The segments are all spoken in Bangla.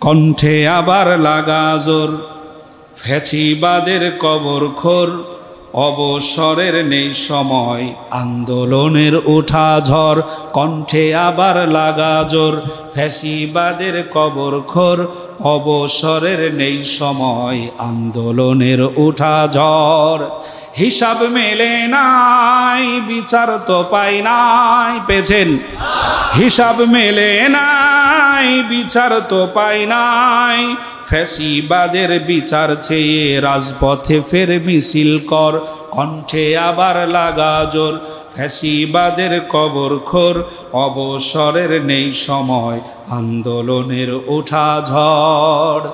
কণ্ঠে আবার লাগা জোর, ফ্যাসিবাদের কবরখোর, অবসরের নেই সময়, আন্দোলনের ওঠা ঝড়। কণ্ঠে আবার লাগা জোর, ফ্যাসিবাদের কবরখোর, অবসরের নেই সময়, আন্দোলনের ওঠা ঝড়। হিসাব মেলে নাই, বিচার তো পাই নাই, পেয়েছেন? হিসাব মেলে নাই, বিচার তো পাই নাই, ফ্যাসিবাদের বিচার চেয়ে রাজপথে ফের মিছিল কর। কণ্ঠে আবার লাগা জোর, ফ্যাসিবাদের কবরখোর, অবসরের নেই সময়, আন্দোলনের ওঠা ঝড়।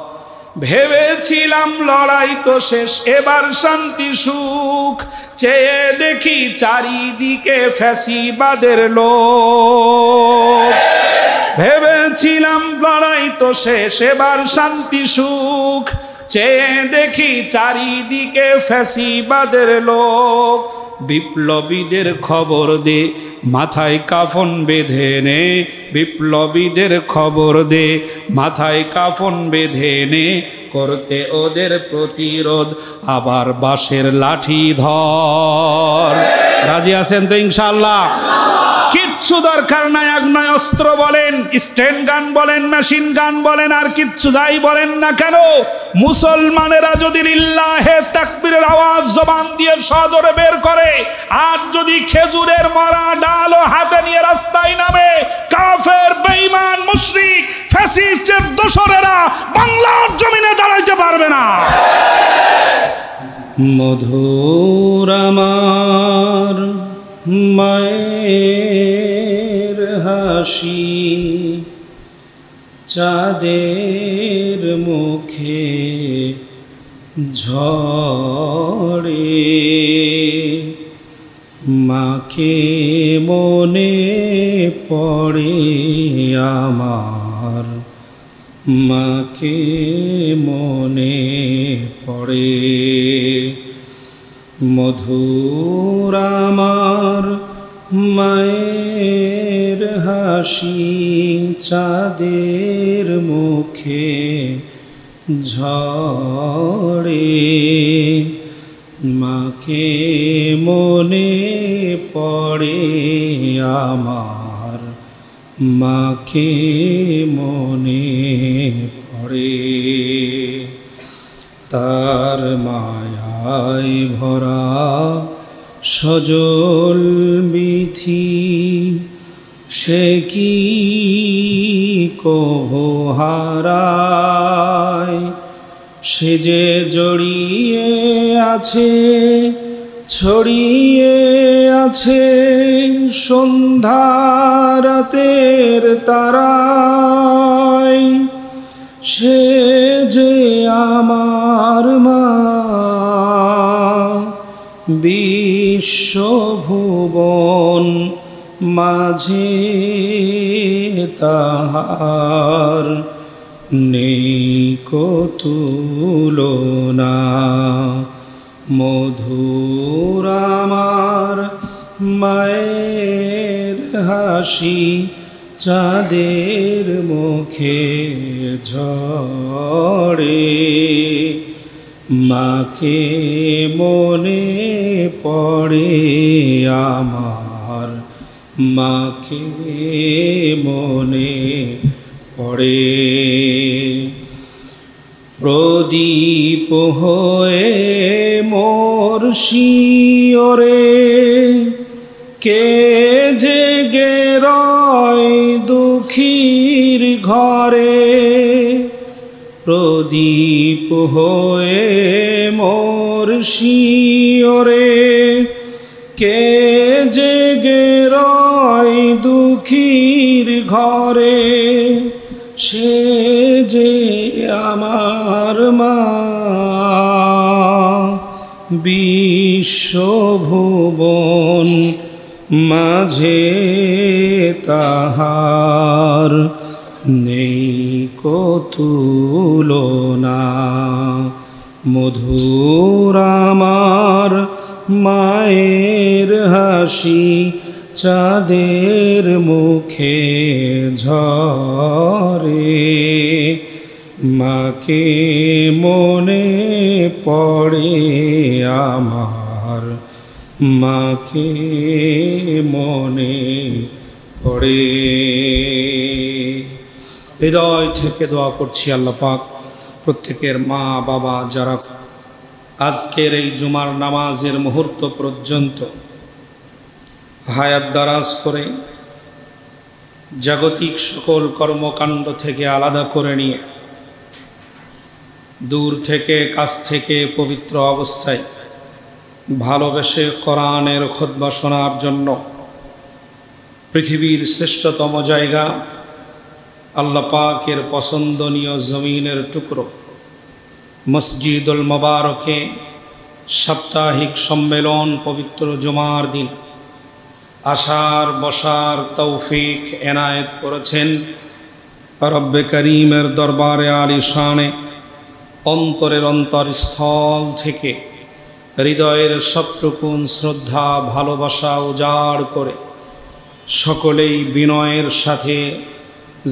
ভেবেছিলাম লড়াই তো শেষ, এবার শান্তি সুখ, চেয়ে দেখি চারিদিকে ফ্যাসিবাদের লোক। ভেবেছিলাম লড়াই তো শেষ, এবার শান্তি সুখ, চেয়ে দেখি চারিদিকে ফ্যাসিবাদের লোক। বিপ্লবীদের খবর দে, মাথায় কাফন বেঁধে নে, বিপ্লবীদের খবর দে, মাথায় কাফন বেঁধে নে, করতে ওদের প্রতিরোধ আবার বাঁশের লাঠি ধর। রাজি আছেন তো ইনশাআল্লাহ? কিচ্ছু দরকার নাই, আগ্নেয়াস্ত্র বলেন, স্ট্যান্ড গান বলেন, মেশিন গান বলেন, আর কিচ্ছু যাই বলেন না কেন, মুসলমানেরা যদি লিল্লাহে তাকবীরের আওয়াজ জবান দিয়ে সজোরে বের করে, আর যদি খেজুরের মরা ডালও হাতে নিয়ে রাস্তায় নামে, কাফের, বেঈমান, মুশরিক, ফ্যাসিস্টের দোসরেরা বাংলার জমিনে দাঁড়াইতে পারবে না। মধুর আমার মায়ের হাসি, চাঁদের মুখে ঝরে, মাকে মনে পড়ে আমার, মাকে মনে পড়ে। মধুর আমার মায়ের হাসি, চাঁদের মুখে ঝরে, মাকে মনে পড়ে আমার, মাকে মনে পড়ে। তার মায়ায় ভরা সজল বিথি, সে কি কভু হারায়, সে যে জড়িয়ে আছে, ছড়িয়ে আছে সন্ধ্যা রাতের তারায়, সে যে আমার মা, বিশ্বভুবন মাঝে তাহার নেই কো তুলনা। মধুর আমার মায়ের হাসি, চাঁদের মুখে ঝরে, মাকে মনে পড়ে আমার, মাকে মনে পড়ে। প্রদীপ হয়ে মোর শিয়রে, কে জেগে রয় দুঃখীর ঘরে, প্রদীপ হয়ে মোর শিয়রে, কে জেগে রয় দুঃখীর ঘরে, সে যে আমার মা, বিশ্বভুবন মাঝে তাহার নেই কো তুলনা। মধুর আমার মায়ের হাসি, চাঁদের মুখে ঝরে, মাকে মনে পড়ে আমার, মাকে মনে পড়ে। হৃদয় থেকে দোয়া করছি আল্লাহ পাক প্রত্যেকের মা বাবা যারা আজকের এই জুমার নামাজের মুহূর্ত পর্যন্ত হায়াত দারাজ করে জাগতিক সকল কর্মকাণ্ড থেকে আলাদা করে নিয়ে দূর থেকে কাছ থেকে পবিত্র অবস্থায় ভালোবেসে কোরআনের খুতবা শোনার জন্য পৃথিবীর শ্রেষ্ঠতম জায়গা আল্লাহ পাকের পছন্দনীয় জমিনের টুকরো মসজিদুল মোবারকে সাপ্তাহিক সম্মেলন পবিত্র জুমার দিন আসার বসার তৌফিক এনায়েত করেছেন রব্বে করিমের দরবারে আলিশানে অন্তরের অন্তরস্থল থেকে হৃদয়ের সবটুকুন শ্রদ্ধা ভালোবাসা উজাড় করে সকলেই বিনয়ের সাথে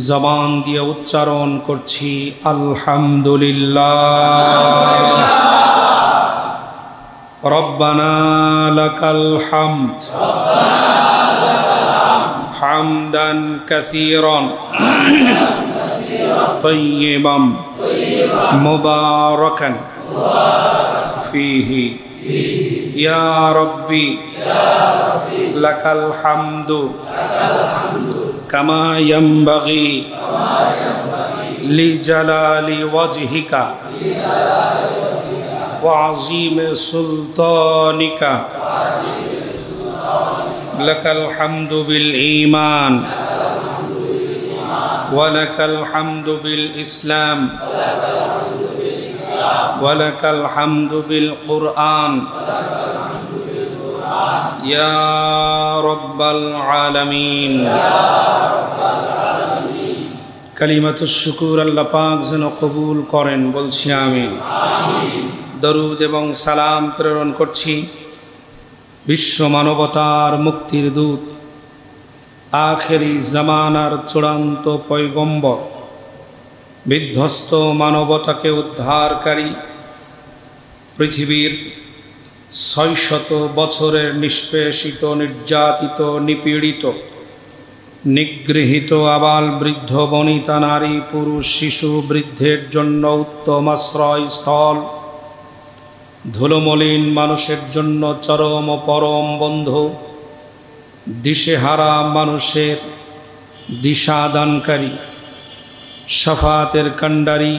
জবান দিয়ে উচ্চারণ করছি আলহামদুলিল্লাহ। রব্বানা লাকাল হামদ হামদান কাসীরান তাইয়িবান মুবারাকান ফীহি ইয়া রাব্বি লাকাল হামদু কামা ইয়ানবাগি লিজালালি ওয়াজহিকা ওয়া আযীমি সুলতানিকা লাকাল হামদু বিল ঈমান ওয়া লাকাল হামদু বিল ইসলাম ওয়া লাকাল হামদু বিল কুরআন ইয়া রাব্বাল আলামিন। কালিমাতুশ শুকুর আল্লাহ পাক যেন কবুল করেন, বলছি আমিন। দরুদ এবং সালাম প্রেরণ করছি বিশ্ব মানবতার মুক্তির দূত আখেরি জামানার চূড়ান্ত পয়গম্বর বিধ্বস্ত মানবতাকে উদ্ধারকারী পৃথিবীর ৬০০ বছরের নিষ্পেষিত নির্যাতিত নিপীড়িত নিগৃহীত আবাল বৃদ্ধ বনিতা নারী পুরুষ শিশু বৃদ্ধের জন্য উত্তম আশ্রয়স্থল, ধুলোমলিন মানুষের জন্য চরম ও পরম বন্ধু, দিশেহারা মানুষের দিশাদানকারী, শাফাতের কান্ডারি,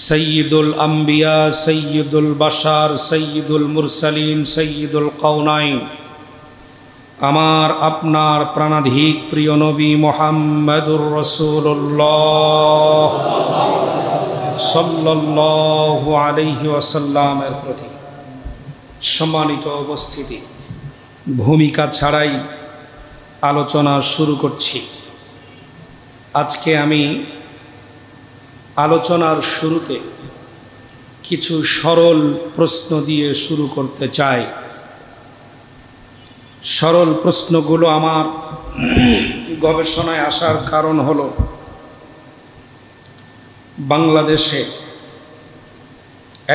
সৈয়দুল আম্বিয়া সৈয়দুল বাশার সৈয়দুল মুরসালিন সৈয়দুল কাউনাইন আমার আপনার প্রাণাধিক প্রিয় নবী মুহাম্মদুর রাসূলুল্লাহ সাল্লাল্লাহু আলাইহি ওয়াসাল্লামের প্রতি সম্মানিত উপস্থিতি, ভূমিকা ছাড়াই আলোচনা শুরু করছি। আজকে আমি আলোচনার শুরুতে কিছু সরল প্রশ্ন দিয়ে শুরু করতে চাই। সরল প্রশ্নগুলো আমার গবেষণায় আসার কারণ হলো বাংলাদেশে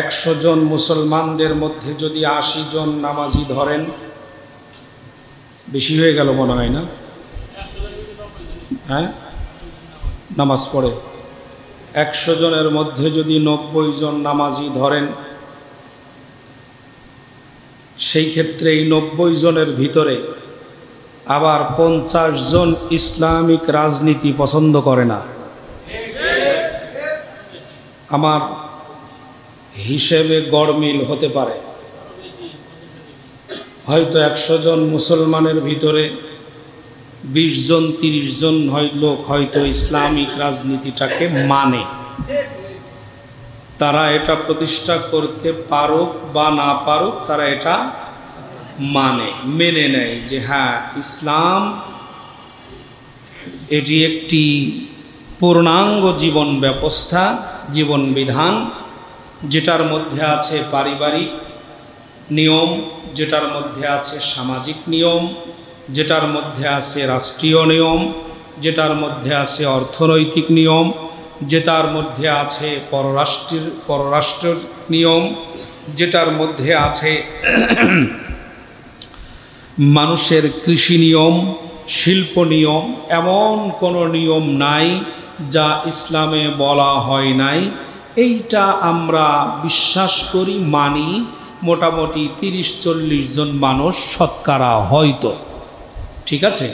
১০০ জন মুসলমানদের মধ্যে যদি ৮০ জন নামাজি ধরেন, বেশি হয়ে গেল মনে হয় না? হ্যাঁ, নামাজ পড়ে ১০০ জনের মধ্যে যদি ৯০ জন নামাজি ধরেন, সেই ক্ষেত্রে এই ৯০ জনের ভিতরে আবার ৫০ জন ইসলামিক রাজনীতি পছন্দ করে না। আমার হিসেবে গড়মিল হতে পারে, হয়তো ১০০ জন মুসলমানের ভিতরে ২০ জন ৩০ জন লোক হয়তো ইসলামিক রাজনীতিটাকে মানে, তারা এটা প্রতিষ্ঠা করতে পারুক বা না পারুক, তারা এটা মানে মেনে নেয় যে হ্যাঁ ইসলাম এটি একটি পূর্ণাঙ্গ জীবন ব্যবস্থা, জীবন বিধান, যেটার মধ্যে আছে পারিবারিক নিয়ম, যেটার মধ্যে আছে সামাজিক নিয়ম, যেটার মধ্যে আছে রাষ্ট্রীয় নিয়ম, যেটার মধ্যে আছে অর্থনৈতিক নিয়ম, যেটার মধ্যে আছে পররাষ্ট্রের নিয়ম, যেটার মধ্যে আছে মানুষের কৃষি নিয়ম, শিল্প নিয়ম, এমন কোনো নিয়ম নাই যা ইসলামে বলা হয় নাই। এইটা আমরা বিশ্বাস করি, মানি। মোটামুটি 30-40 জন মানুষ শতকরা হয়তো, ঠিক আছে?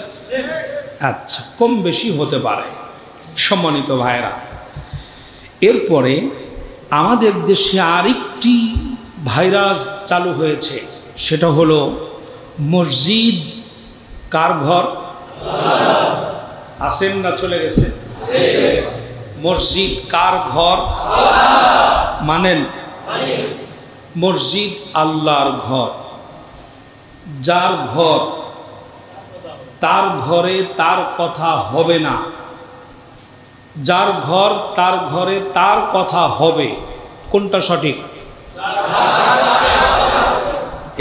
আচ্ছা, কম বেশি হতে পারে। সম্মানিত ভাইরা, এরপরে আমাদের দেশে আরেকটি ভাইরাস চালু হয়েছে, সেটা হলো মসজিদ কার ঘর? আসেন না চলে গেছে? মসজিদ কার ঘর মানেন? মসজিদ আল্লাহর ঘর। যার ঘর, তার ঘরে তার কথা হবে না। যার ঘর, তার ঘরে তার কথা হবে। কোনটা সঠিক?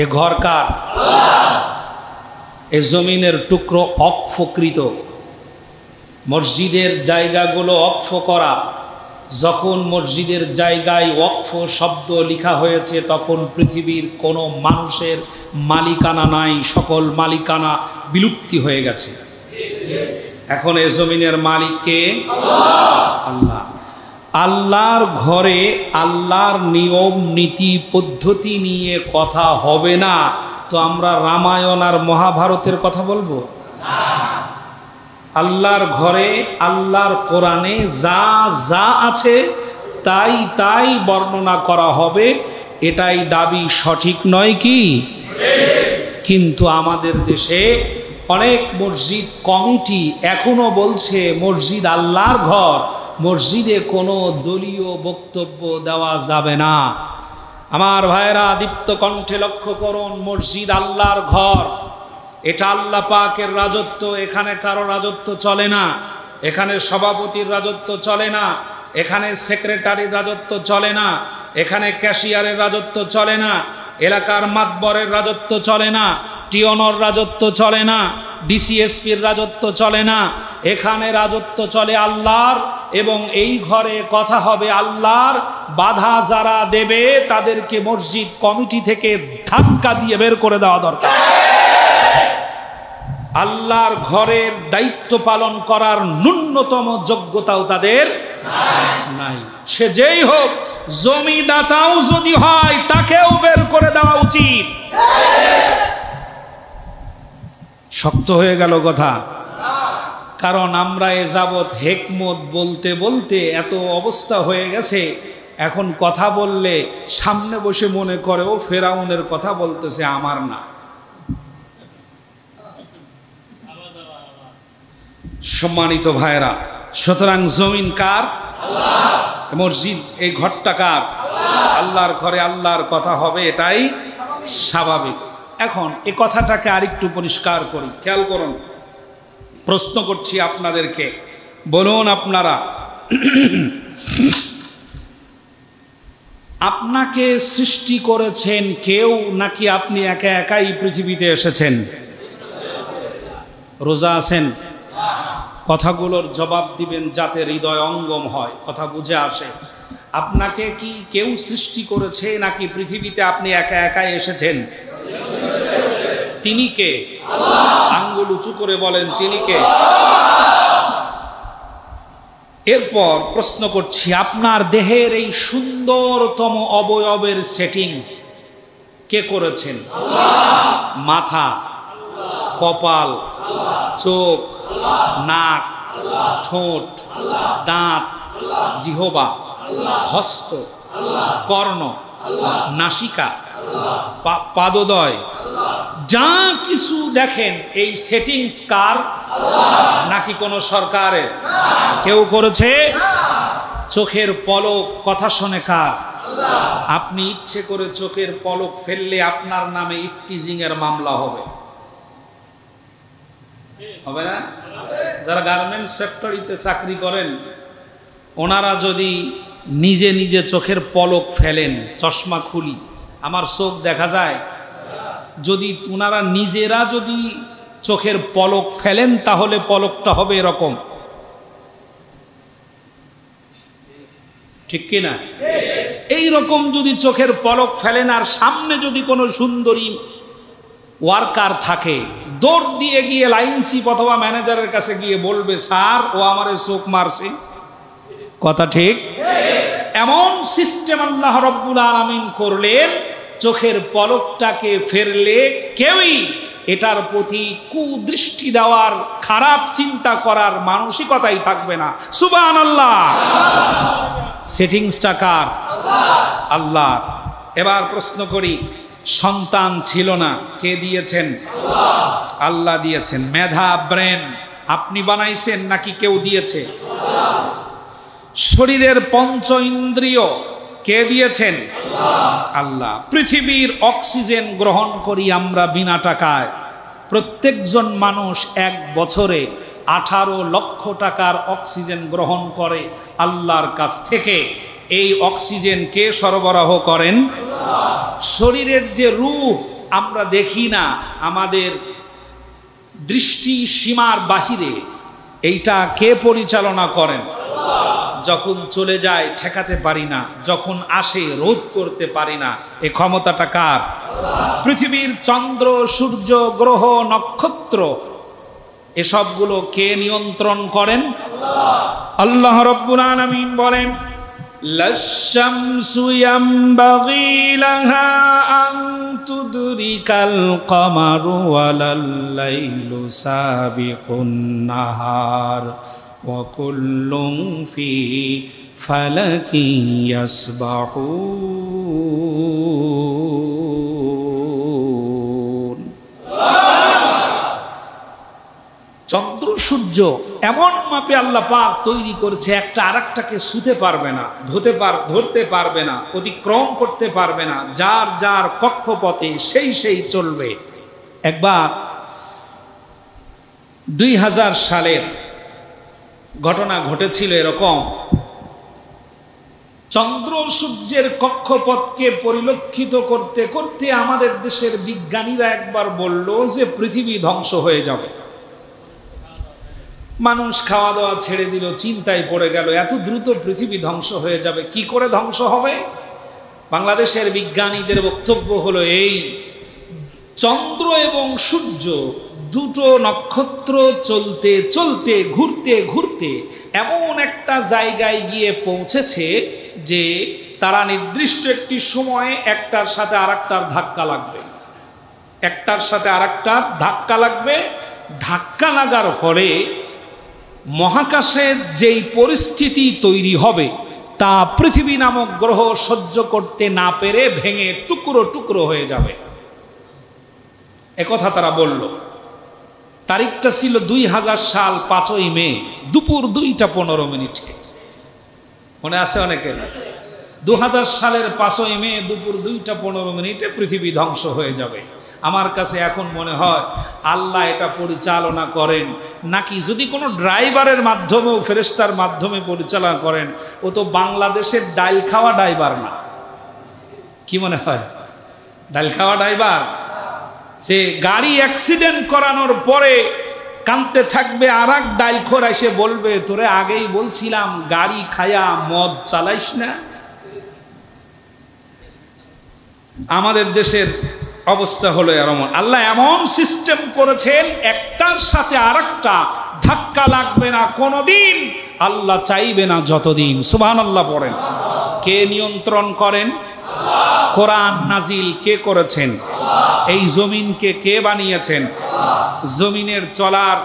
এ ঘর কার? এ জমিনের টুকরো অক্ষকৃত। মসজিদের জায়গাগুলো ওয়াকফ করা। যখন মসজিদের জায়গায় ওয়াকফ শব্দ লেখা হয়েছে, তখন পৃথিবীর কোনো মানুষের মালিকানা নাই, সকল মালিকানা বিলুপ্তি হয়ে গেছে। এখন এ জমিনের মালিক কে? আল্লাহ। আল্লাহর ঘরে আল্লাহর নিয়ম নীতি পদ্ধতি নিয়ে কথা হবে না, তো আমরা রামায়ণ আর মহাভারতের কথা বলবো? আল্লাহর ঘরে আল্লাহর কোরআনে যা যা আছে তাই তাই বর্ণনা করা হবে। এটাই দাবি সঠিক নয় কি? কিন্তু আমাদের দেশে অনেক মসজিদ কমিটি এখনো বলছে মসজিদ আল্লাহর ঘর, মসজিদে কোনো দলীয় বক্তব্য দেওয়া যাবে না। আমার ভাইরা, দীপ্ত কণ্ঠে লক্ষ্য করুন, মসজিদ আল্লাহর ঘর, এটা আল্লাহ পাকের রাজত্ব। এখানে কারো রাজত্ব চলে না, এখানে সভাপতির রাজত্ব চলে না, এখানে সেক্রেটারির রাজত্ব চলে না, এখানে ক্যাশিয়ারের রাজত্ব চলে না, এলাকার মাতবরের রাজত্ব চলে না, টিওনর রাজত্ব চলে না, ডিসিএসপির রাজত্ব চলে না। এখানে রাজত্ব চলে আল্লাহর, এবং এই ঘরে কথা হবে আল্লাহর। বাধা যারা দেবে তাদেরকে মসজিদ কমিটি থেকে ধাক্কা দিয়ে বের করে দেওয়া দরকার। আল্লাহর ঘরের দায়িত্ব পালন করার ন্যূনতম যোগ্যতাও তাদের নাই। সে যেই হোক, জমিদাতাও যদি হয় তাকেও বের করে দেওয়া উচিত। শক্ত হয়ে গেল কথা। কারণ আমরা এ যাবৎ হেকমত বলতে বলতে এত অবস্থা হয়ে গেছে, এখন কথা বললে সামনে বসে মনে করে ও ফেরাউনের কথা বলতেছে, আমার না। সম্মানিত ভাইরা, সুতরাং জমিন কার? মসজিদ, এই ঘরটা কার? আল্লাহর ঘরে আল্লাহর কথা হবে, এটাই স্বাভাবিক। এখন এই কথাটাকে আরেকটু পরিষ্কার করি, খেয়াল করুন। প্রশ্ন করছি আপনাদেরকে, বলুন আপনারা, আপনাকে সৃষ্টি করেছেন কেউ, নাকি আপনি একা একাই পৃথিবীতে এসেছেন? রোজা আছেন? কথাগুলোর জবাব দিবেন যাতে হৃদয় অঙ্গম হয়, কথা বুঝে আসে। আপনাকে কি কেউ সৃষ্টি করেছে, নাকি পৃথিবীতে আপনি একা একাই এসেছেন? তিনি কে? আঙ্গুল উঁচু করে বলেন, তিনি কে? এরপর প্রশ্ন করছি, আপনার দেহের এই সুন্দরতম অবয়বের সেটিংস কে করেছেন? মাথা, কপাল, চোখ, নাক, ঠোঁট, দাঁত, জিহ্বা, হস্ত, কর্ণ, নাসিকা, পাদদয়, যা কিছু দেখেন এই সেটিংস কার? নাকি কোনো সরকারের? কেউ করেছে? চোখের পলক কথা শোনে কার? আপনি ইচ্ছে করে চোখের পলক ফেললে আপনার নামে ইফটিজিং এর মামলা হবে, হবে না? যারা গার্মেন্টস ফ্যাক্টরিতে চাকরি করেন, ওনারা যদি নিজে নিজে চোখের পলক ফেলেন, চশমা খুলি, আমার চোখ দেখা যায়, যদি ওনারা নিজেরা যদি চোখের পলক ফেলেন, তাহলে পলকটা হবে এরকম। ঠিক কিনা? এই রকম যদি চোখের পলক ফেলেন আর সামনে যদি কোনো সুন্দরী ওয়ার্কার থাকে, দৌড় দিয়ে গিয়ে লাইন চিফ অথবা ম্যানেজারের কাছে গিয়ে বলবে, স্যার ও আমারে চোখ মারছে। কথা ঠিক? এমন সিস্টেম আল্লাহ রাব্বুল আলামিন করলেন, চোখের পলকটাকে ফেরলে কেউই এটার প্রতি কুদৃষ্টি দেওয়ার, খারাপ চিন্তা করার মানসিকতাই থাকবে না। সুবহানাল্লাহ। সেটিংসটা কার? আল্লাহ। এবার প্রশ্ন করি, সন্তান ছিল না, কে দিয়েছেন? আল্লাহ দিয়েছেন। মেধা, ব্রেন আপনি বানাইছেন নাকি কেউ দিয়েছে? শরীরের পঞ্চ ইন্দ্রিয় কে দিয়েছেন? আল্লাহ। পৃথিবীর অক্সিজেন গ্রহণ করি আমরা বিনা টাকায়। প্রত্যেকজন মানুষ এক বছরে 18 লক্ষ টাকার অক্সিজেন গ্রহণ করে আল্লাহর কাছ থেকে। এই অক্সিজেন কে সরবরাহ করেন? শরীরের যে রূপ আমরা দেখি না, আমাদের দৃষ্টি সীমার বাহিরে, এইটা কে পরিচালনা করেন? যখন চলে যায় ঠেকাতে পারি না, যখন আসে রোধ করতে পারি না। এই ক্ষমতাটা কার? পৃথিবীর চন্দ্র, সূর্য, গ্রহ, নক্ষত্র এসবগুলো কে নিয়ন্ত্রণ করেন? আল্লাহ রাব্বুল আলামিন বলেন, লাশ-শামসু ইয়ামবাগি লাহা আন তুদরিকাল কমারু ওয়ালাল লাইলু সাবিকুন নাহার ওয়া কুল্লুন ফি ফালাকি ইয়াসবাহুন। চন্দ্র সূর্য এমন মাপে আল্লাহ পাক তৈরি করেছে, একটা আরেকটাকে ছুঁতে পারবে না, ধরতে পারবে না, অতিক্রম করতে পারবে না। যার যার কক্ষপথে সেই চলবে। একবার 2000 সালের ঘটনা ঘটেছিল এরকম। চন্দ্র সূর্যের কক্ষপথকে পরিলক্ষিত করতে করতে আমাদের দেশের বিজ্ঞানীরা একবার বলল যে পৃথিবী ধ্বংস হয়ে যাবে। মানুষ খাওয়া দাওয়া ছেড়ে দিল, চিন্তায় পড়ে গেল, এত দ্রুত পৃথিবী ধ্বংস হয়ে যাবে, কি করে ধ্বংস হবে? বাংলাদেশের বিজ্ঞানীদের বক্তব্য হলো এই, চন্দ্র এবং সূর্য দুটো নক্ষত্র চলতে চলতে, ঘুরতে ঘুরতে এমন একটা জায়গায় গিয়ে পৌঁছেছে যে তারা নির্দিষ্ট একটি সময়ে একটার সাথে আরেকটার ধাক্কা লাগবে, একটার সাথে আরেকটার ধাক্কা লাগবে। ধাক্কা লাগার ফলে মহাকাশের যেই পরিস্থিতি তৈরি হবে তা পৃথিবী নামক গ্রহ সহ্য করতে না পেরে ভেঙে টুকরো টুকরো হয়ে যাবে। একথা তারা বলল। তারিখটা ছিল 2000 সাল 5ই মে দুপুর 2টা 15 মিনিটে। মনে আছে অনেকের? 2000 সালের 5ই মে দুপুর 2টা 15 মিনিটে পৃথিবী ধ্বংস হয়ে যাবে। আমার কাছে এখন মনে হয় আল্লাহ এটা পরিচালনা করেন নাকি যদি কোনো ড্রাইভারের মাধ্যমেও, ফেরেশতার মাধ্যমে পরিচালনা করেন, ও তো বাংলাদেশের ডাইল খাওয়া ড্রাইভার না। কি মনে হয়? ডাইল খাওয়া ড্রাইভার সে গাড়ি অ্যাক্সিডেন্ট করানোর পরে কাঁদতে থাকবে, আর এক ডাইলখোর এসে বলবে, তোরে আগেই বলছিলাম গাড়ি খায়া মদ চালাইস না। আমাদের দেশের অবস্থা হলো এমন। আল্লাহ এমন সিস্টেম করেছেন, একটার সাথে আরেকটা ধাক্কা লাগবে না কোনোদিন, আল্লাহ চাইবে না যতদিন। সুবহানাল্লাহ পড়েন। কে নিয়ন্ত্রণ করেন? কোরআন নাজিল কে করেছেন? এই জমিনকে কে বানিয়েছেন? জমিনের চলার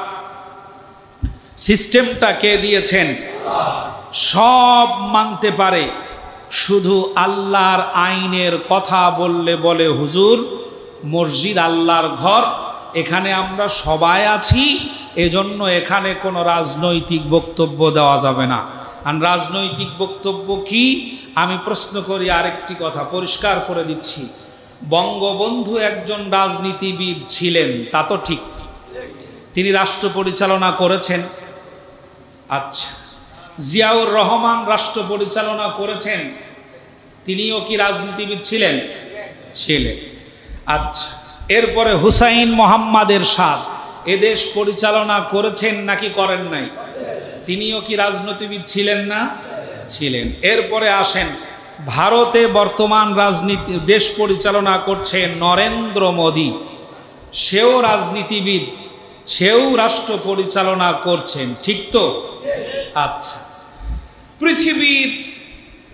সিস্টেমটা কে দিয়েছেন? সব মানতে পারে, শুধু আল্লাহর আইনের কথা বললে বলে হুজুর মসজিদ আল্লাহর ঘর, এখানে আমরা সবাই আছি, এজন্য এখানে কোনো রাজনৈতিক বক্তব্য দেওয়া যাবে না। আর রাজনৈতিক বক্তব্য কি? আমি প্রশ্ন করি আরেকটি কথা পরিষ্কার করে দিচ্ছি। বঙ্গবন্ধু একজন রাজনীতিবিদ ছিলেন, তা তো ঠিক, তিনি রাষ্ট্র পরিচালনা করেছেন। আচ্ছা, জিয়াউর রহমান রাষ্ট্র পরিচালনা করেছেন, তিনিও কি রাজনীতিবিদ ছিলেন? ছিলেন। আচ্ছা, এরপরে হুসাইন মোহাম্মদ এরশাদ এদেশ পরিচালনা করেছেন নাকি করেন নাই? তিনিও কি রাজনীতিবিদ ছিলেন না? ছিলেন। এরপরে আসেন, ভারতে বর্তমান রাজনীতি দেশ পরিচালনা করছে নরেন্দ্র মোদী, সেও রাজনীতিবিদ, সেও রাষ্ট্র পরিচালনা করছেন, ঠিক তো? আচ্ছা, পৃথিবীর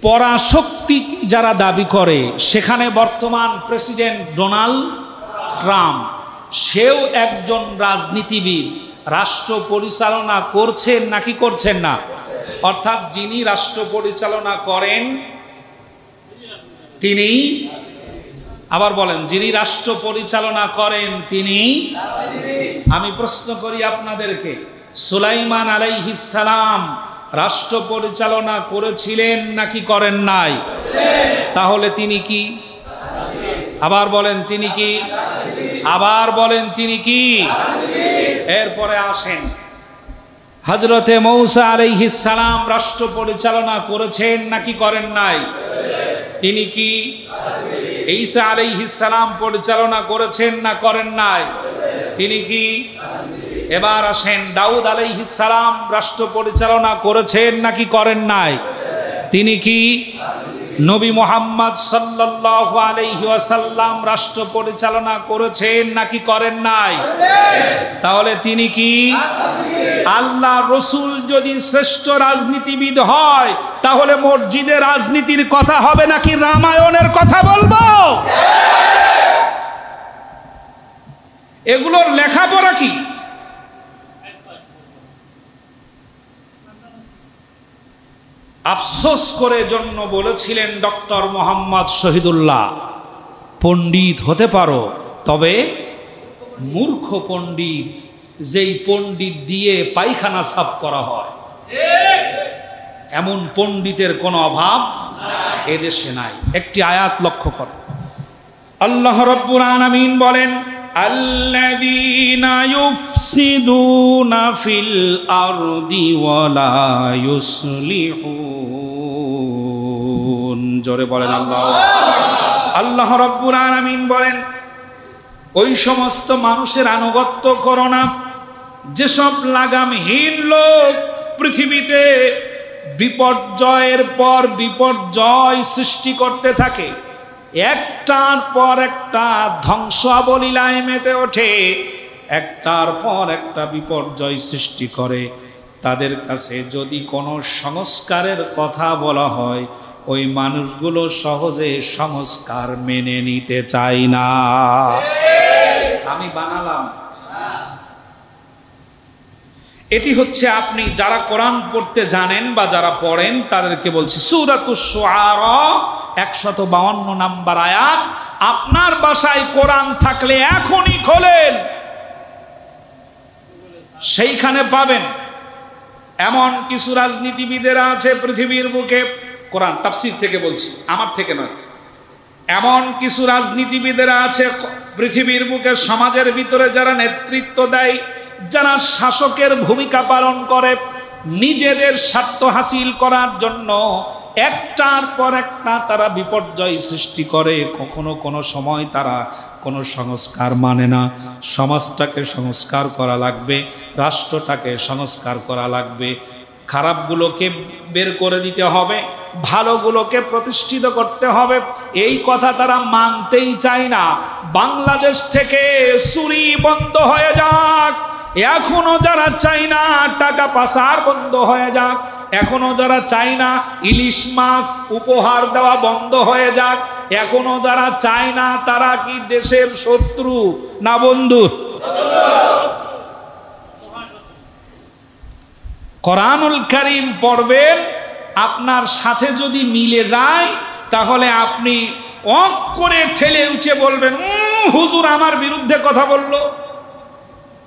পরাশক্তি যারা দাবি করে, সেখানে বর্তমান প্রেসিডেন্ট ডোনাল্ড ট্রাম্প, সেও একজন রাজনীতিবিদ, রাষ্ট্র পরিচালনা করছেন নাকি করছেন না? অর্থাৎ যিনি রাষ্ট্র পরিচালনা করেন তিনি, আবার বলেন, যিনি রাষ্ট্র পরিচালনা করেন তিনি। আমি প্রশ্ন করি আপনাদেরকে, সুলাইমান আলাইহিস সালাম রাষ্ট্র পরিচালনা করেছিলেন নাকি করেন নাই? তাহলে তিনি কি? আবার বলেন তিনি কি? আবার বলেন তিনি কি? এরপরে আসেন, হযরতে মূসা আলাইহিস সালাম রাষ্ট্র পরিচালনা করেছেন নাকি করেন নাই? তিনি কি? ঈসা আলাইহিস সালাম পরিচালনা করেছেন না করেন নাই? তিনি কি? এবার আসেন, দাউদ আলাইহিস সালাম রাষ্ট্র পরিচালনা করেছেন নাকি করেন নাই? তিনি কি? নবী মুহাম্মদ সাল্লাল্লাহু আলাইহি ওয়াসাল্লাম রাষ্ট্র পরিচালনা করেছেন নাকি করেন নাই? তাহলে তিনি কি? আল্লাহ রসুল যদি শ্রেষ্ঠ রাজনীতিবিদ হয়, তাহলে মসজিদে রাজনীতির কথা হবে নাকি রামায়ণের কথা বলবো? এগুলোর লেখাপড়া কি? আফসোস করে জন্য বলেছিলেন ডক্টর মোহাম্মদ শহীদুল্লাহ, পণ্ডিত হতে পারো, তবে মূর্খ পণ্ডিত, যেই পণ্ডিত দিয়ে পায়খানা সাফ করা হয়, এমন পণ্ডিতের কোনো অভাব এদেশে নাই। একটি আয়াত লক্ষ্য করো, আল্লাহ রাব্বুল আলামিন বলেন, আল্লাযীনা ইউফসিদুনা ফিল আরদি ওয়া লা ইউসলিহুন। জোরে বলেন আল্লাহ। আল্লাহ রাব্বুল আলামিন বলেন, ওই সমস্ত মানুষের আনুগত্য করো না যেসব লাগামহীন লোক পৃথিবীতে বিপর্যয়ের পর বিপর্যয় সৃষ্টি করতে থাকে, একটার পর একটা ধ্বংসাবলীলায় মেতে ওঠে, একটার পর একটা বিপর্যয় সৃষ্টি করে। তাদের কাছে যদি কোনো সংস্কারের কথা বলা হয়, ওই মানুষগুলো সহজে সংস্কার মেনে নিতে চায় না। আমি বানালাম, এটি হচ্ছে আপনি যারা কোরআন পড়তে জানেন বা যারা পড়েন তাদেরকে বলছি, সূরাতুশ শুআরা 152 নম্বর আয়াত। আপনার বাসায় কোরআন থাকলে এখনই খোলেন, সেইখানে পাবেন। এমন কিছু রাজনীতিবিদেরা আছে পৃথিবীর বুকে, কোরআন তাফসীর থেকে বলছি, আমার থেকে নয়, এমন কিছু রাজনীতিবিদেরা আছে পৃথিবীর বুকে, সমাজের ভিতরে যারা নেতৃত্ব দেয়, যারা শাসকের ভূমিকা পালন করে, নিজেদের স্বার্থ হাসিল করার জন্য একটার পর একটা তারা বিপর্যয় সৃষ্টি করে। কখনো কোনো সময় তারা কোনো সংস্কার মানে না। সমাজটাকে সংস্কার করা লাগবে, রাষ্ট্রটাকে সংস্কার করা লাগবে, খারাপগুলোকে বের করে দিতে হবে, ভালোগুলোকে প্রতিষ্ঠিত করতে হবে। এই কথা তারা মানতেই চায় না। বাংলাদেশ থেকে চুরি বন্ধ হয়ে যাক, এখনো যারা চায় না টাকা পাচার বন্ধ হয়ে যাক, এখনো যারা চায় না ইলিশ মাছ উপহার দেওয়া বন্ধ হয়ে যাক, এখনো যারা চায় না, তারা কি দেশের শত্রু না বন্ধু? কোরআনুল কারীম পড়বেন, আপনার সাথে যদি মিলে যায় তাহলে আপনি অক করে ঠেলে উঠে বলবেন, হুজুর আমার বিরুদ্ধে কথা বললো।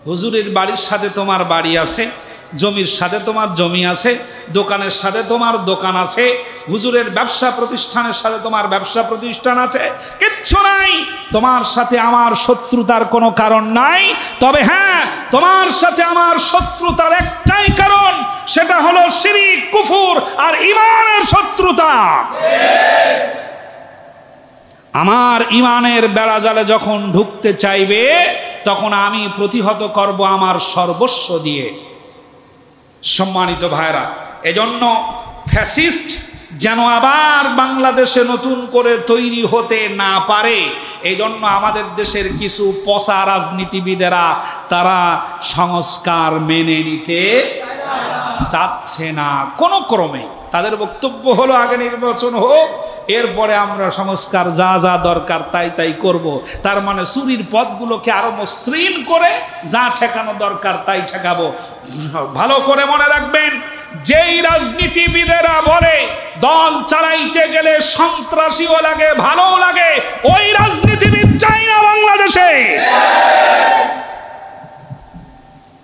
হুজুরের বাড়ির সাথে তোমার বাড়ি আছে, জমির সাথে তোমার জমি আছে, দোকানের সাথে তোমার দোকান আছে, হুজুরের ব্যবসা প্রতিষ্ঠানের সাথে তোমার ব্যবসা প্রতিষ্ঠান আছে, কিচ্ছু নাই। তোমার সাথে আমার শত্রুতার কোনো কারণ নাই। তবে হ্যাঁ, তোমার সাথে আমার শত্রুতার একটাই কারণ, সেটা হলো শিরক, কুফর আর ঈমানের শত্রুতা। আমার ঈমানের বেড়াজালে যখন ঢুকতে চাইবে, তখন আমি প্রতিহত করব আমার সর্বস্ব দিয়ে। সম্মানিত ভাইরা, এজন্য ফ্যাসিস্ট যেন আবার বাংলাদেশে নতুন করে তৈরি হতে না পারে, এই জন্য আমাদের দেশের কিছু পচা রাজনীতিবিদেরা তারা সংস্কার মেনে নিতে চাচ্ছে না কোনো ক্রমে। তাদের বক্তব্য হলো আগে নির্বাচন হোক, এরপরে আমরা সংস্কার যা যা দরকার তাই তাই করব। তার মানে চুরির পথগুলোকে আরো মসৃণ করে যা ঠেকানো দরকার তাই ঠেকাবো। ভালো করে মনে রাখবেন, যেই রাজনীতিবিদেরা বলে দল চালাইতে গেলে সন্ত্রাসীও লাগে ভালো লাগে, ওই রাজনীতিবিদ চাই না বাংলাদেশে।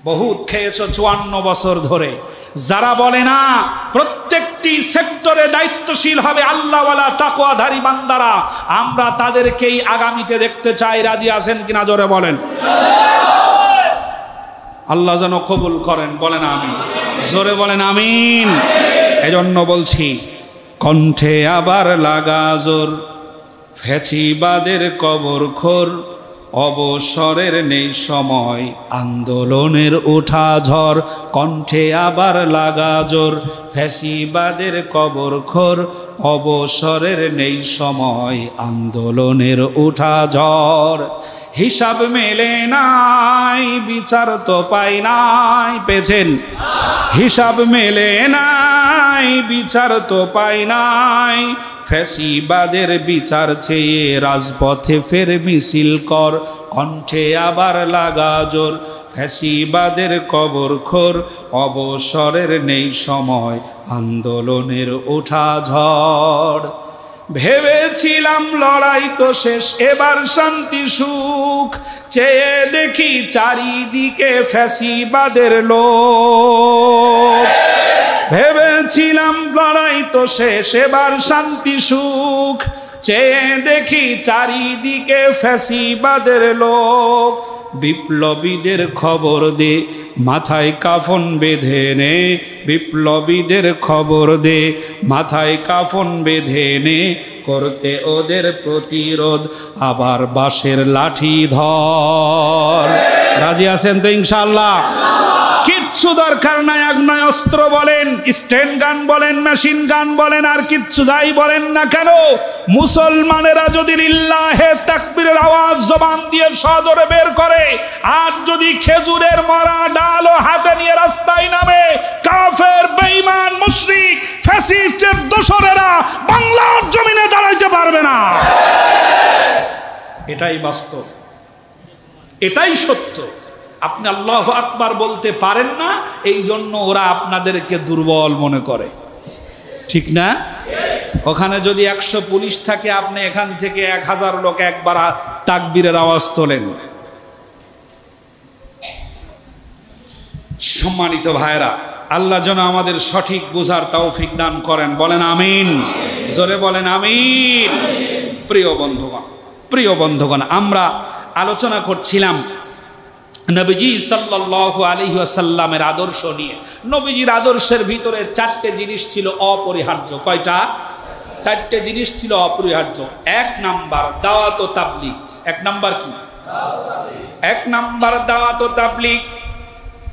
বহুত খেয়েছো 54 বছর ধরে। যারা বলে না প্রত্যেকটি সেক্টরে দায়িত্বশীল হবে আল্লাহওয়ালা তাকওয়াধারী বান্দারা, আমরা তাদেরকেই আগামীতে দেখতে চাই। রাজি আছেন কিনা জোরে বলেন। আল্লাহ যেন কবুল করেন, বলেন আমিন। জোরে বলেন আমিন। এজন্য বলছি, কণ্ঠে আবার লাগা জোর, ফ্যাসিবাদের কবরখোর, অবসরের নেই সময়, আন্দোলনের ওঠা ঝড়। কণ্ঠে আবার লাগা জোর, ফ্যাসিবাদের কবরখোর, অবসরের নেই সময়, আন্দোলনের ওঠা ঝড়। হিসাব মেলে নাই, বিচার তো পাই নাই, পেয়েছেন? হিসাব মেলে নাই, বিচার তো পাই নাই, ফ্যাসিবাদের বিচার চেয়ে রাজপথে ফের মিছিল কর। কণ্ঠে আবার লাগা জোর, ফ্যাসিবাদের কবরখোর, অবসরের নেই সময়, আন্দোলনের ওঠা ঝড়। ভেবেছিলাম লড়াই তো শেষ, এবার শান্তি সুখ, চেয়ে দেখি চারিদিকে ফ্যাসিবাদের লোক। ভেবেছিলাম লড়াই তো শেষ, এবার শান্তি সুখ, চেয়ে দেখি চারিদিকে ফ্যাসিবাদের লোক। বিপ্লবীদের খবর দে, মাথায় কাফন বেঁধে নে, বিপ্লবীদের খবর দে, মাথায় কাফন বেঁধে নে, করতে ওদের প্রতিরোধ আবার বাঁশের লাঠি ধর। রাজি আছেন তো ইনশাআল্লাহ? কিচ্ছু দরকার নাই, আগ্নেয় অস্ত্র বলেন, স্ট্যান্ড গান বলেন, মেশিন গান বলেন, আর কিচ্ছু যাই বলেন না কেন, মুসলমানেরা যদি লিল্লাহে তাকবীরের আওয়াজ জবান দিয়ে সজোরে বের করে, আর যদি খেজুরের মরা ডালও হাতে নিয়ে রাস্তায় নামে, কাফের বেঈমান মুশরিক ফ্যাসিস্টের দোসরেরা বাংলার জমিনে দাঁড়াইতে পারবে না। এটাই বাস্তব, এটাই সত্য। আপনি আল্লাহু আকবার বলতে পারেন না, এই জন্য ওরা আপনাদেরকে দুর্বল মনে করে, ঠিক না? ওখানে যদি 100 পুলিশ থাকে, আপনি এখান থেকে 1000 লোক একবার তাকবীরের আওয়াজ তোলেন। সম্মানিত ভাইরা, আল্লাহ যেন আমাদের সঠিক বুঝার তৌফিক দান করেন, বলেন আমিন। জোরে বলেন আমিন। প্রিয় বন্ধুগণ, প্রিয় বন্ধুগণ, আমরা আলোচনা করছিলাম নবীজি সাল্লাল্লাহু আলাইহি ওয়াসাল্লামের আদর্শ নিয়ে। নবীজির আদর্শের ভিতরে 4টে জিনিস ছিল অপরিহার্য। কয়টা? 4টে জিনিস ছিল অপরিহার্য। 1 নাম্বার দাওয়াত ও তাবলীগ। 1 নাম্বার কি? 1 নাম্বার দাওয়াত ও তাবলীগ।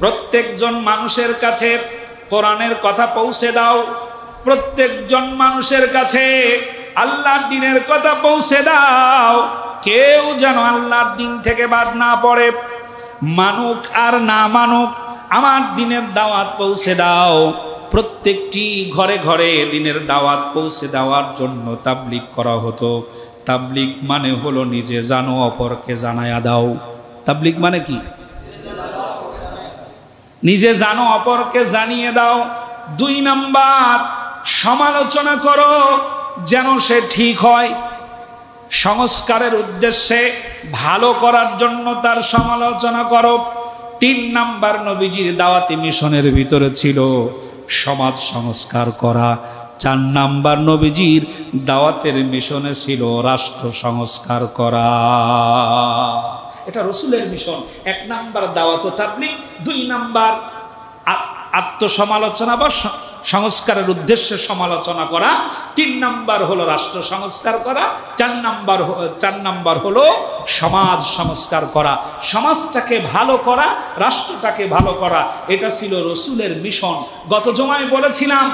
প্রত্যেকজন মানুষের কাছে কোরআনের কথা পৌঁছে দাও, প্রত্যেকজন মানুষের কাছে আল্লাহর দ্বীনের কথা পৌঁছে দাও। কেউ যেন আল্লাহর দ্বীন থেকে বাদ না পড়ে, মানুক আর না মানুক, আমার দ্বীনের দাওয়াত পৌঁছে দাও। প্রত্যেকটি ঘরে ঘরে দ্বীনের দাওয়াত পৌঁছে দেওয়ার জন্য তাবলীগ করা হতো। তাবলীগ মানে হলো নিজে জানো অপরকে জানায়া দাও। তাবলীগ মানে কি? নিজে জানো অপরকে জানিয়ে দাও। 2 নাম্বার সমালোচনা করো যেন সে ঠিক হয়। সংস্কারের উদ্দেশ্যে ভালো করার জন্য তার সমালোচনা করো। 3 নাম্বার নবীজির দাওয়াতি মিশনের ভিতরে ছিল সমাজ সংস্কার করা। 4 নাম্বার নবীজির দাওয়াতের মিশনে ছিল রাষ্ট্র সংস্কার করা। এটা রসুলের মিশন। 1 নাম্বার দাওয়াত ও তাবলীগ, 2 নাম্বার আত্মসমালোচনা বা সংস্কারের উদ্দেশ্যে সমালোচনা করা, 3 নাম্বার হলো রাষ্ট্র সংস্কার করা, 4 নাম্বার হলো সমাজ সংস্কার করা। সমাজটাকে ভালো করা, রাষ্ট্রটাকে ভালো করা, এটা ছিল রসুলের মিশন। গত জুমায় বলেছিলাম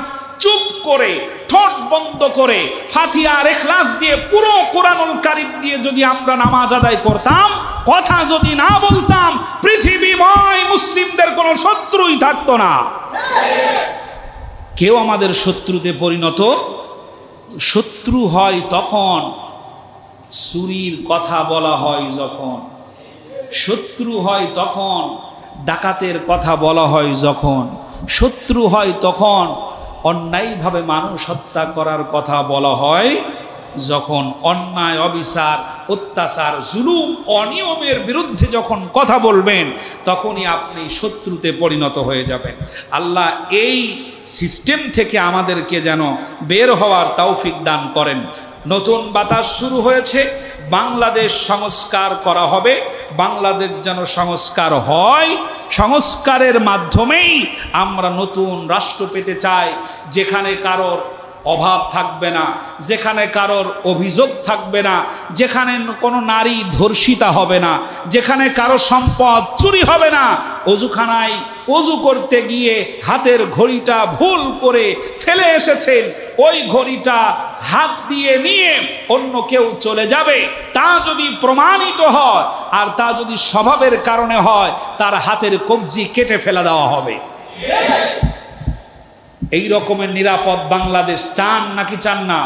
চুপ করে ঠোঁট বন্ধ করে ফাতিহা আর ইখলাস দিয়ে পুরো কোরআনুল কারীম দিয়ে যদি আমরা নামাজ আদায় করতাম, কথা যদি না বলতাম, পৃথিবীময় মুসলিমদের কোনো শত্রুই থাকতো না। কেউ আমাদের শত্রুতে পরিণত, শত্রু হয় তখন চুরির কথা বলা হয় যখন, শত্রু হয় তখন ডাকাতের কথা বলা হয় যখন, শত্রু হয় তখন অন্যায়ভাবে মানুষ হত্যা করার কথা বলা হয় যখন, অন্যায় অবিচার অত্যাচার জুলুম অনিয়মের বিরুদ্ধে যখন কথা বলবেন তখনই আপনি শত্রুতে পরিণত হয়ে যাবেন। আল্লাহ এই সিস্টেম থেকে আমাদেরকে যেন বের হওয়ার তৌফিক দান করেন। নতুন বাতাস শুরু হয়েছে, বাংলাদেশ সংস্কার করা হবে। বাংলাদেশ যেন সংস্কার হয়, সংস্কারের মাধ্যমেই আমরা নতুন রাষ্ট্র পেতে চাই, যেখানে কারোর অভাব থাকবে না, যেখানে কারোর অভিযোগ থাকবে না, যেখানে কোনো নারী ধর্ষিতা হবে না, যেখানে কারো সম্পদ চুরি হবে না। অজুখানায় অজু করতে গিয়ে হাতের ঘড়িটা ভুল করে ফেলে এসেছেন, ওই ঘড়িটা হাত দিয়ে নিয়ে অন্য কেউ চলে যাবে, তা যদি প্রমাণিত হয় আর তা যদি স্বভাবের কারণে হয়, তার হাতের কবজি কেটে ফেলে দেওয়া হবে। এই রকমের নিরাপদ বাংলাদেশ চান নাকি চান না?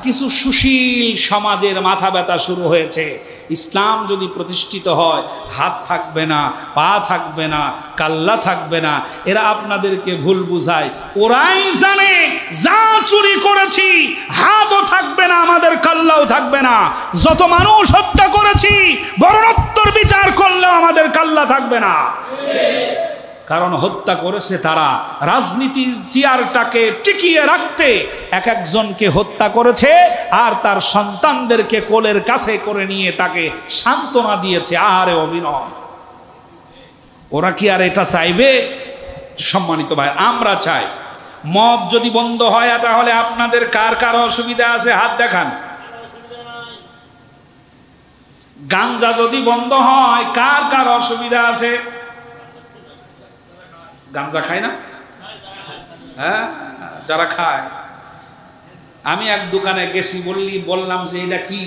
কিছু সুশীল সমাজের মাথা ব্যথা শুরু হয়েছে। ইসলাম যদি প্রতিষ্ঠিত হয়, হাত থাকবে না, পা থাকবে না, কাল্লা থাকবে না। এরা আপনাদেরকে ভুল বুঝায়, ওরাই জানে যা চুরি করেছি হাতও থাকবে না, আমাদের কাল্লাও থাকবে না। যত মানুষ হত্যা করেছি মরণোত্তর বিচার করলেও আমাদের কাল্লা থাকবে না। কারণ হত্যা করেছে তারা রাজনীতির চেয়ারটাকে টিকিয়ে রাখতে এক একজনকে হত্যা করেছে, আর তার সন্তানদেরকে কোলের কাছে করে নিয়ে তাকে সান্ত্বনা দিয়েছে। আরে অভিনয়! ওরা কি আর এটা চাইবে? সম্মানিত ভাই, আমরা চাই মদ যদি বন্ধ হয়, তাহলে আপনাদের কার কার অসুবিধা আছে হাত দেখান। গাঞ্জা যদি বন্ধ হয়, কার কার অসুবিধা আছে? গাঞ্জা খায় না? হ্যাঁ, যারা খায়। আমি এক দোকানে গেছি, বললাম যে এটা কি?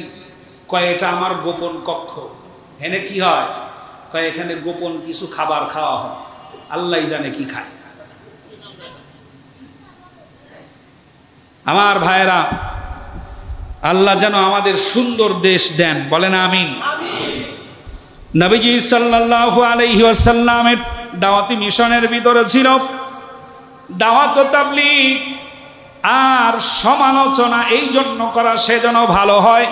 কয় এটা আমার গোপন কক্ষ। এখানে কি হয়? কয় এখানে গোপন কিছু খাবার খাওয়া হয়, আল্লাহ জানে কি খায়। আমার ভাইয়েরা, আল্লাহ যেন আমাদের সুন্দর দেশ দেন, বলেন আমিন। নবীজি সাল্লাল্লাহু আলাইহি ওয়াসাল্লামের দাওয়াতি মিশনের ভিতরে ছিল দাওয়াত ও তাবলীগ আর সমালোচনা এই জন্য করা সেজন্য ভালো হয়।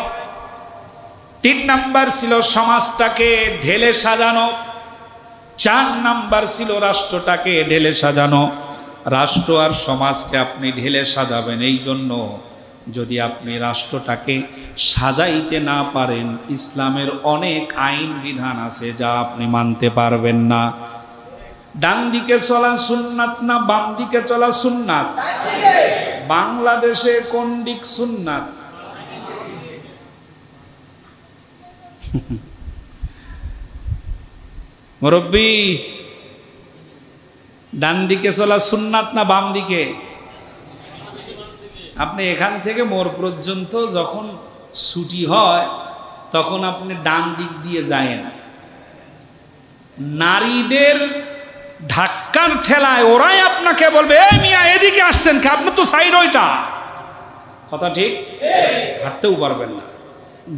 3 নাম্বার ছিল সমাজটাকে ঢেলে সাজানো, 4 নাম্বার ছিল রাষ্ট্রটাকে ঢেলে সাজানো। রাষ্ট্র আর সমাজকে আপনি ঢেলে সাজাবেন, এই জন্য যদি আপনি রাষ্ট্রটাকে সাজাইতে না পারেন, ইসলামের অনেক আইন বিধান আছে যা আপনি মানতে পারবেন না। ডান দিকে চলা সুন্নাত না বাম দিকে চলা সুন্নাত? বাংলাদেশে কোন দিক সুন্নাত? মুরব্বী, ডান দিকে চলা সুন্নাত না বাম দিকে? আপনি এখান থেকে মোর পর্যন্ত যখন ছুটি হয় তখন আপনি ডান দিক দিয়ে যায়েন। নারীদের ধাক্কার ঠেলায় ওরাই আপনাকে বলবে, এই মিয়া এদিকে আসছেন কি, আপনার তো সাইড ওইটা। কথা ঠিক? হাঁটতেও পারবেন না।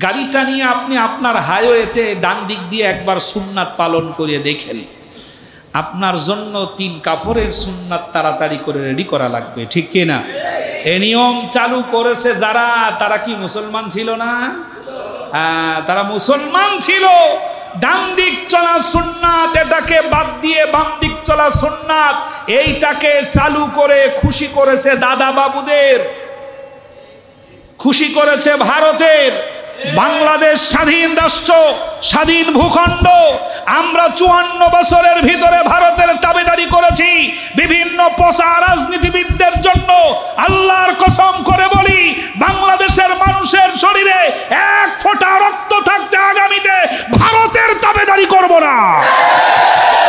গাড়িটা নিয়ে আপনি আপনার হাইওয়েতে ডান দিক দিয়ে একবার সুন্নাত পালন করে দেখেন, আপনার জন্য 3 কাপড়ের সুন্নাত তাড়াতাড়ি করে রেডি করা লাগবে, ঠিক কিনা? এই নিয়ম চালু করেছে যারা, তারা কি মুসলমান ছিল না? তারা মুসলমান ছিল। ডান দিক চলা সুন্নাত, এটাকে বাদ দিয়ে বাম দিক চলা সুন্নাত, এইটাকে চালু করে খুশি করেছে দাদা বাবুদের, খুশি করেছে ভারতের। বাংলাদেশ স্বাধীন রাষ্ট্র, স্বাধীন ভূখণ্ড। আমরা 54 বছরের ভিতরে ভারতের দাবিদারি করেছি বিভিন্ন পচা রাজনীতিবিদদের জন্য। আল্লাহর কসম করে বলি, বাংলাদেশের মানুষের শরীরে 1 ফোঁটা রক্ত থাকতে আগামীতে ভারতের দাবিদারি করব না।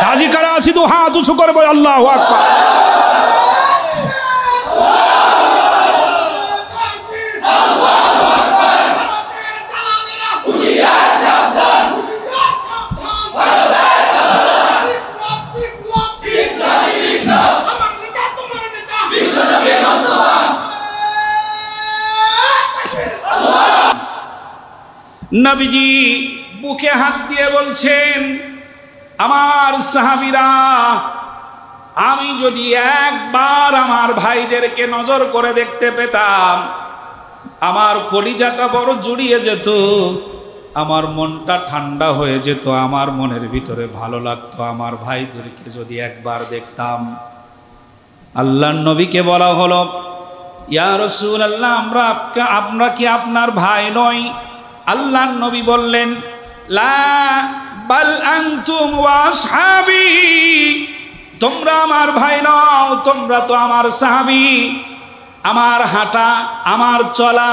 রাজি কারা আছি? তো হাত উঁচু করে বলি আল্লাহু আকবার। নবীজি বুকে হাত দিয়ে বলছেন, আমার সাহাবীরা, আমি যদি একবার আমার ভাইদেরকে নজর করে দেখতে পেতাম, আমার কলিজাটা বড় জুড়িয়ে যেত, আমার মনটা ঠান্ডা হয়ে যেত, আমার মনের ভিতরে ভালো লাগতো আমার ভাইদেরকে যদি একবার দেখতাম। আল্লাহর নবীকে বলা হলো, ইয়া রাসূলুল্লাহ, আমরা কি আপনার ভাই নই? আল্লাহর নবী বললেন, লা বাল আনতুম ওয়া আসহাবি, তোমরা আমার ভাই নও, তোমরা তো আমার সাহাবী। আমার হাঁটা, আমার চলা,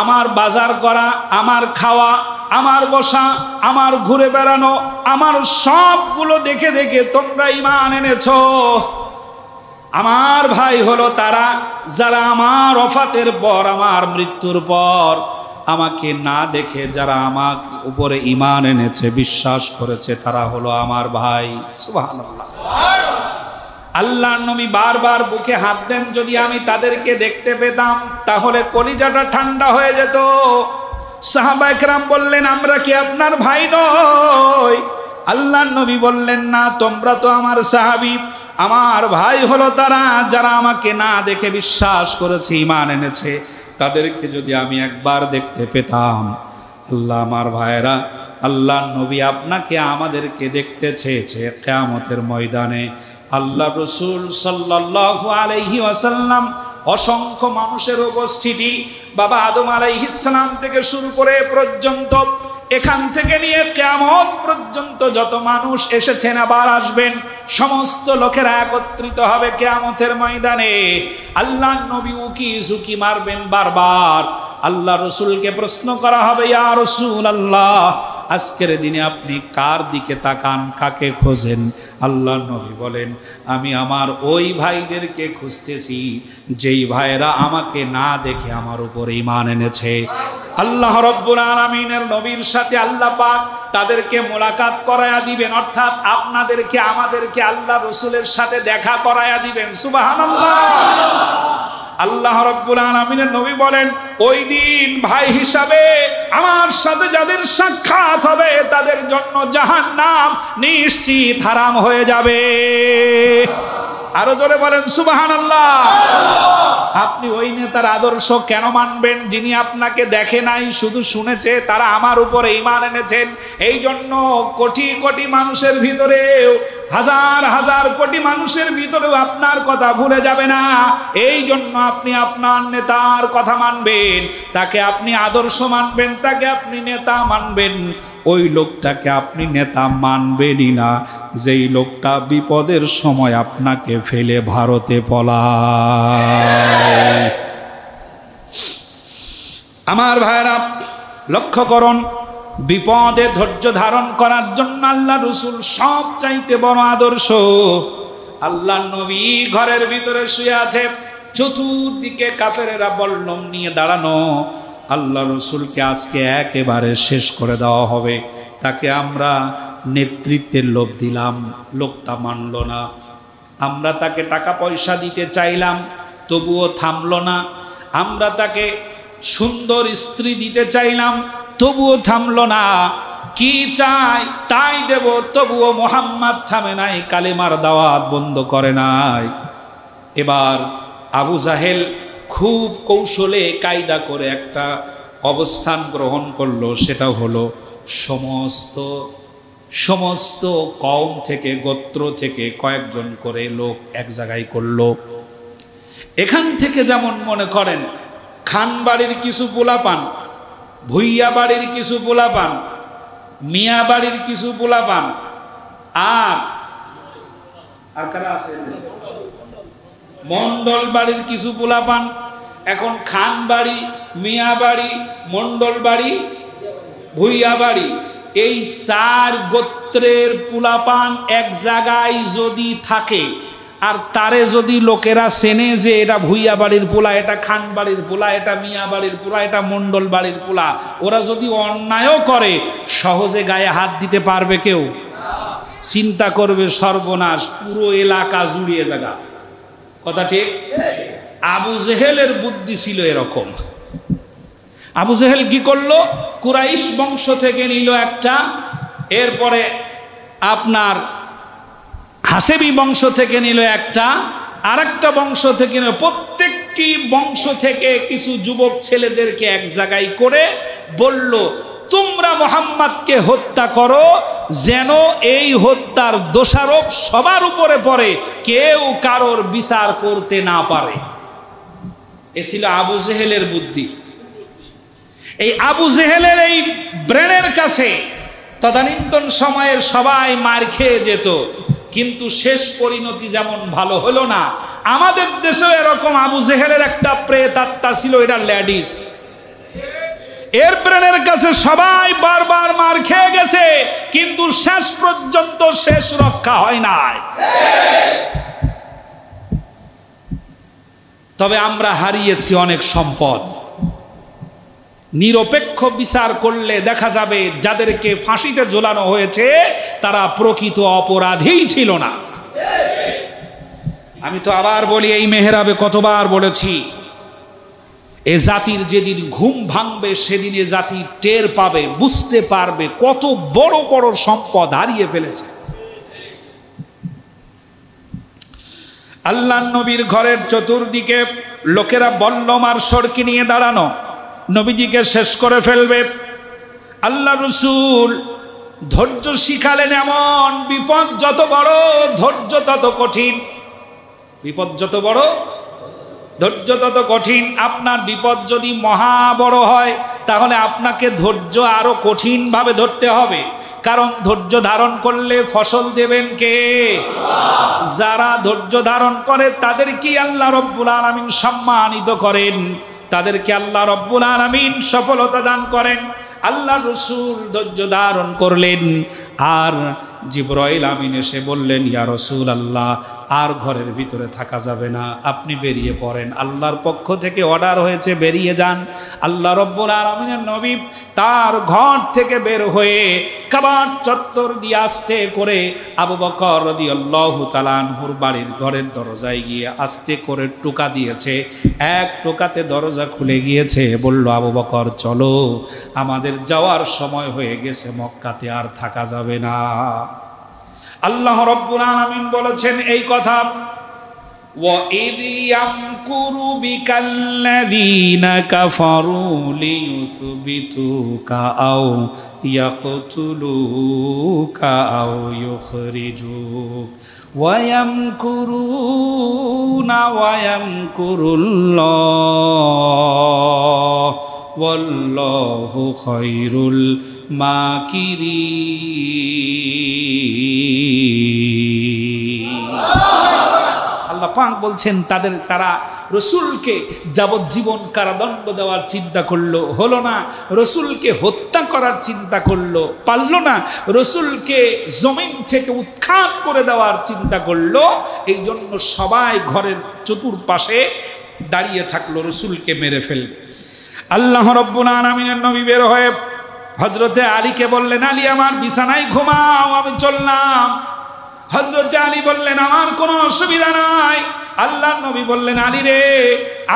আমার বাজার করা, আমার খাওয়া, আমার বসা, আমার ঘুরে বেড়ানো, আমার সবগুলো দেখে দেখে তোমরা ঈমান এনেছো। আমার ভাই হলো তারা যারা আমার ওফাতের পর, আমার মৃত্যুর পর আমাকে না দেখে যারা আমার উপরে ঈমান এনেছে, বিশ্বাস করেছে, তারা হলো আমার ভাই। সুবহানাল্লাহ। আল্লাহর নবী বারবার বুকে হাত দেন, যদি আমি তাদেরকে দেখতে পেতাম তাহলে কলিজাটা ঠান্ডা হয়ে যেত। সাহাবায়ে কেরাম বললেন, আমরা কি আপনার ভাই নই? আল্লাহর নবী বললেন, না, তোমরা তো আমার সাহাবী, আমার ভাই হলো তারা যারা আমাকে না দেখে বিশ্বাস করেছে, ঈমান এনেছে, তাদেরকে যদি আমি একবার দেখতে পেতাম। আল্লাহ, আমার ভাইরা, আল্লাহর নবী আপনাকে আমাদেরকে দেখতে চেয়েছে কিয়ামতের ময়দানে। আল্লাহ রাসূল সাল্লাল্লাহু আলাইহি ওয়াসাল্লাম অসংখ্য মানুষের উপস্থিতি, বাবা আদম আলাইহিস সালাম থেকে শুরু করে পর্যন্ত, এখান থেকে নিয়ে কিয়ামত পর্যন্ত যত মানুষ এসেছেন আবার আসবেন, সমস্ত লোকেরা একত্রিত হবে কিয়ামতের ময়দানে। আল্লাহ নবী উকি ঝুঁকি মারবেন বারবার। আল্লাহ রসুলকে প্রশ্ন করা হবে, ইয়া রাসূলুল্লাহ, আজকের দিনে আপনি কার দিকে তাকান, কাকে খোঁজেন? আল্লাহ নবী বলেন, আমি আমার ওই ভাইদেরকে খুঁজতেছি যেই ভাইরা আমাকে না দেখে আমার উপর ঈমান এনেছে। আল্লাহ রব্বুল আলামিনের নবীর সাথে আল্লাহ পাক তাদেরকে মোলাকাত করায়া দিবেন, অর্থাৎ আপনাদেরকে আমাদেরকে আল্লাহ রসুলের সাথে দেখা করায়া দিবেন। সুবহানাল্লাহ। আল্লাহ রব্বুল আলামিনের নবী বলেন, ওই দিন ভাই হিসাবে আমার সাথে যাদের সাক্ষাৎ হবে তাদের জন্য জাহান্নাম নিশ্চিত হারাম হয়ে যাবে। আরো জোরে বলেন সুবহানাল্লাহ। আপনি ওই নেতার আদর্শ কেন মানবেন যিনি আপনাকে দেখে নাই, শুধু শুনেছে? তারা আমার উপরে ঈমান এনেছেন, এই জন্য কোটি কোটি মানুষের ভিতরেও, হাজার হাজার কোটি মানুষের ভিতরেও আপনার কথা ভুলে যাবে না। এই জন্য আপনি আপনার নেতার কথা মানবেন, তাকে আপনি আদর্শ মানবেন, তাকে আপনি নেতা মানবেন। ওই লোকটাকে আপনি নেতা মানবেনই না যেই লোকটা বিপদের সময় আপনাকে ফেলে ভারতে পলায়। আমার ভাইরা, লক্ষ্য করুন, বিপদে ধৈর্য ধারণ করার জন্য আল্লাহ রসুল সব চাইতে বড় আদর্শ। আল্লাহ নবী ঘরের ভিতরে শুয়ে আছে, চতুর্দিকে কাফেরেরা বল্লম নিয়ে দাঁড়ানো। আল্লাহ রসুলকে আজকে একেবারে শেষ করে দেওয়া হবে। তাকে আমরা নেতৃত্বের লোভ দিলাম, লোকটা মানল না। আমরা তাকে টাকা পয়সা দিতে চাইলাম, তবুও থামলো না। আমরা তাকে সুন্দর স্ত্রী দিতে চাইলাম, তবুও থামলো না। কি চাই তাই দেব, তবুও মোহাম্মদ থামে নাই, কালেমার দাওয়াত বন্ধ করে নাই। এবার আবু জাহেল খুব কৌশলে কায়দা করে একটা অবস্থান গ্রহণ করলো, সেটা হলো সমস্ত কওম থেকে, গোত্র থেকে কয়েকজন করে লোক এক জায়গায় করলো। এখান থেকে যেমন মনে করেন খান বাড়ির কিছু পোলাপান, ভুইয়া বাড়ির কিছু পোলাপান, মিয়া বাড়ির কিছু পোলাপান, আর কারা আছে মন্ডল বাড়ির কিছু পোলাপান। এখন খান বাড়ি, মিয়া বাড়ি, মন্ডল বাড়ি, ভুইয়া বাড়ি, এই চার গোত্রের পোলাপান এক জায়গায় যদি থাকে, আর তারে যদি লোকেরা চেনে যে এটা ভুইয়া বাড়ির পোলা, এটা খান বাড়ির পোলা, এটা মিয়া বাড়ির পোলা, এটা মন্ডল বাড়ির পোলা, ওরা যদি অন্যায়ও করে সহজে গায়ে হাত দিতে পারবে কেউ? চিন্তা করবে সর্বনাশ, পুরো এলাকা জুড়িয়ে জায়গা। কথা ঠিক? আবু জেহেলের বুদ্ধি ছিল এরকম। আবু জেহেল কি করলো? কুরাইশ বংশ থেকে নিল একটা, এরপরে আপনার হাসেবি বংশ থেকে নিল একটা, আরেকটা বংশ থেকে নিল। প্রত্যেকটি বংশ থেকে কিছু যুবক ছেলেদেরকে এক জায়গায় করে বলল, তোমরা মুহাম্মদকে হত্যা করো, যেন এই হত্যার দোষারোপ সবার উপরে পড়ে, কেউ কারোর বিচার করতে না পারে। এ ছিল আবু জেহেলের বুদ্ধি। এই আবু জেহেলের এই ব্রেনের কাছে তদানীন্তন সময়ের সবাই মার খেয়ে যেত, কিন্তু শেষ পরিণতি যেমন ভালো হলো না। আমাদের দেশেও এরকম আবু জেহেলের একটা প্রেত আত্মা ছিল, এটা লেডিস। এর ব্রেনের কাছে সবাই বারবার মার খেয়ে গেছে, কিন্তু শেষ পর্যন্ত শেষ রক্ষা হয় নাই। তবে আমরা হারিয়েছি অনেক সম্পদ। নিরপেক্ষ বিচার করলে দেখা যাবে যাদেরকে ফাঁসিতে ঝোলানো হয়েছে তারা প্রকৃত অপরাধীই ছিল না। আমি তো আবার বলি, এই মেহরাবে কতবার বলেছি, এ জাতির যেদিন ঘুম ভাঙবে সেদিন এ জাতি টের পাবে, বুঝতে পারবে কত বড় বড় সম্পদ হারিয়ে ফেলেছে। আল্লাহ নবীর ঘরের চতুর্দিকে লোকেরা বল্লম আর সড়কি নিয়ে দাঁড়ানো, নবীজিকে শেষ করে ফেলবে। আল্লাহ রসুল ধৈর্য শিখালেন, এমন বিপদ যত বড় ধৈর্য তত কঠিন। বিপদ যত বড় ধৈর্য তত কঠিন। আপনার বিপদ যদি মহা বড় হয় তাহলে আপনাকে ধৈর্য আরো কঠিন ভাবে ধরতে হবে, কারণ ধৈর্য ধারণ করলে ফসল দেবেন কে? যারা ধৈর্য ধারণ করে তাদেরকে আল্লাহ রব্বুল আলামিন সম্মানিত করেন, তাদেরকে আল্লাহ রব্বুল আলামিন সফলতা দান করেন। আল্লাহ রসুল ধৈর্য ধারণ করলেন, আর জিবরাইল আমিন এসে বললেন, ইয়া রাসূলুল্লাহ, আর ঘরের ভিতরে থাকা যাবে না, আপনি বেরিয়ে পড়েন, আল্লাহর পক্ষ থেকে অর্ডার হয়েছে, বেরিয়ে যান। আল্লাহ রব্বুল আলামিনের নবী তার ঘর থেকে বের হয়ে কাবার চত্বর দিয়ে আস্তে করে আবু বকর রাদিয়াল্লাহু তাআলা আনহুর বাড়ির ঘরের দরজায় গিয়ে আস্তে করে টোকা দিয়েছে। এক টোকাতে দরজা খুলে গিয়েছে। বলল, আবু বকর চলো, আমাদের যাওয়ার সময় হয়ে গেছে, মক্কাতে আর থাকা যাবে না। আল্লাহ রাব্বুল আলামিন বলেছেন এই কথা, وَإِذْ يَمْكُرُ بِكَ الَّذِينَ كَفَرُوا لِيُثْبِتُوكَ أَوْ يَقْتُلُوكَ أَوْ يُخْرِجُوكَ وَيَمْكُرُونَ وَيَمْكُرُ اللَّهُ وَاللَّهُ خَيْرُ الْمَاكِرِينَ। আল্লাহ পাক বলছেন তারা রসুলকে যাবজ্জীবন কারাদণ্ড দেওয়ার চিন্তা করলো, হলো না। রসুলকে হত্যা করার চিন্তা করলো, পারলো না। রসুলকে জমিন থেকে উৎখাত করে দেওয়ার চিন্তা করলো। এই জন্য সবাই ঘরের চতুর্পাশে দাঁড়িয়ে থাকলো, রসুলকে মেরে ফেলবে। আল্লাহ রাব্বুল আলামিনের নবী বের হয়ে হযরতে আলীকে বললেন, আলী আমার বিছানায় ঘুমাও, আমি চললাম। হযরতে আলী বললেন, আমার কোনো অসুবিধা নাই। আল্লাহ নবী বললেন, আলী রে,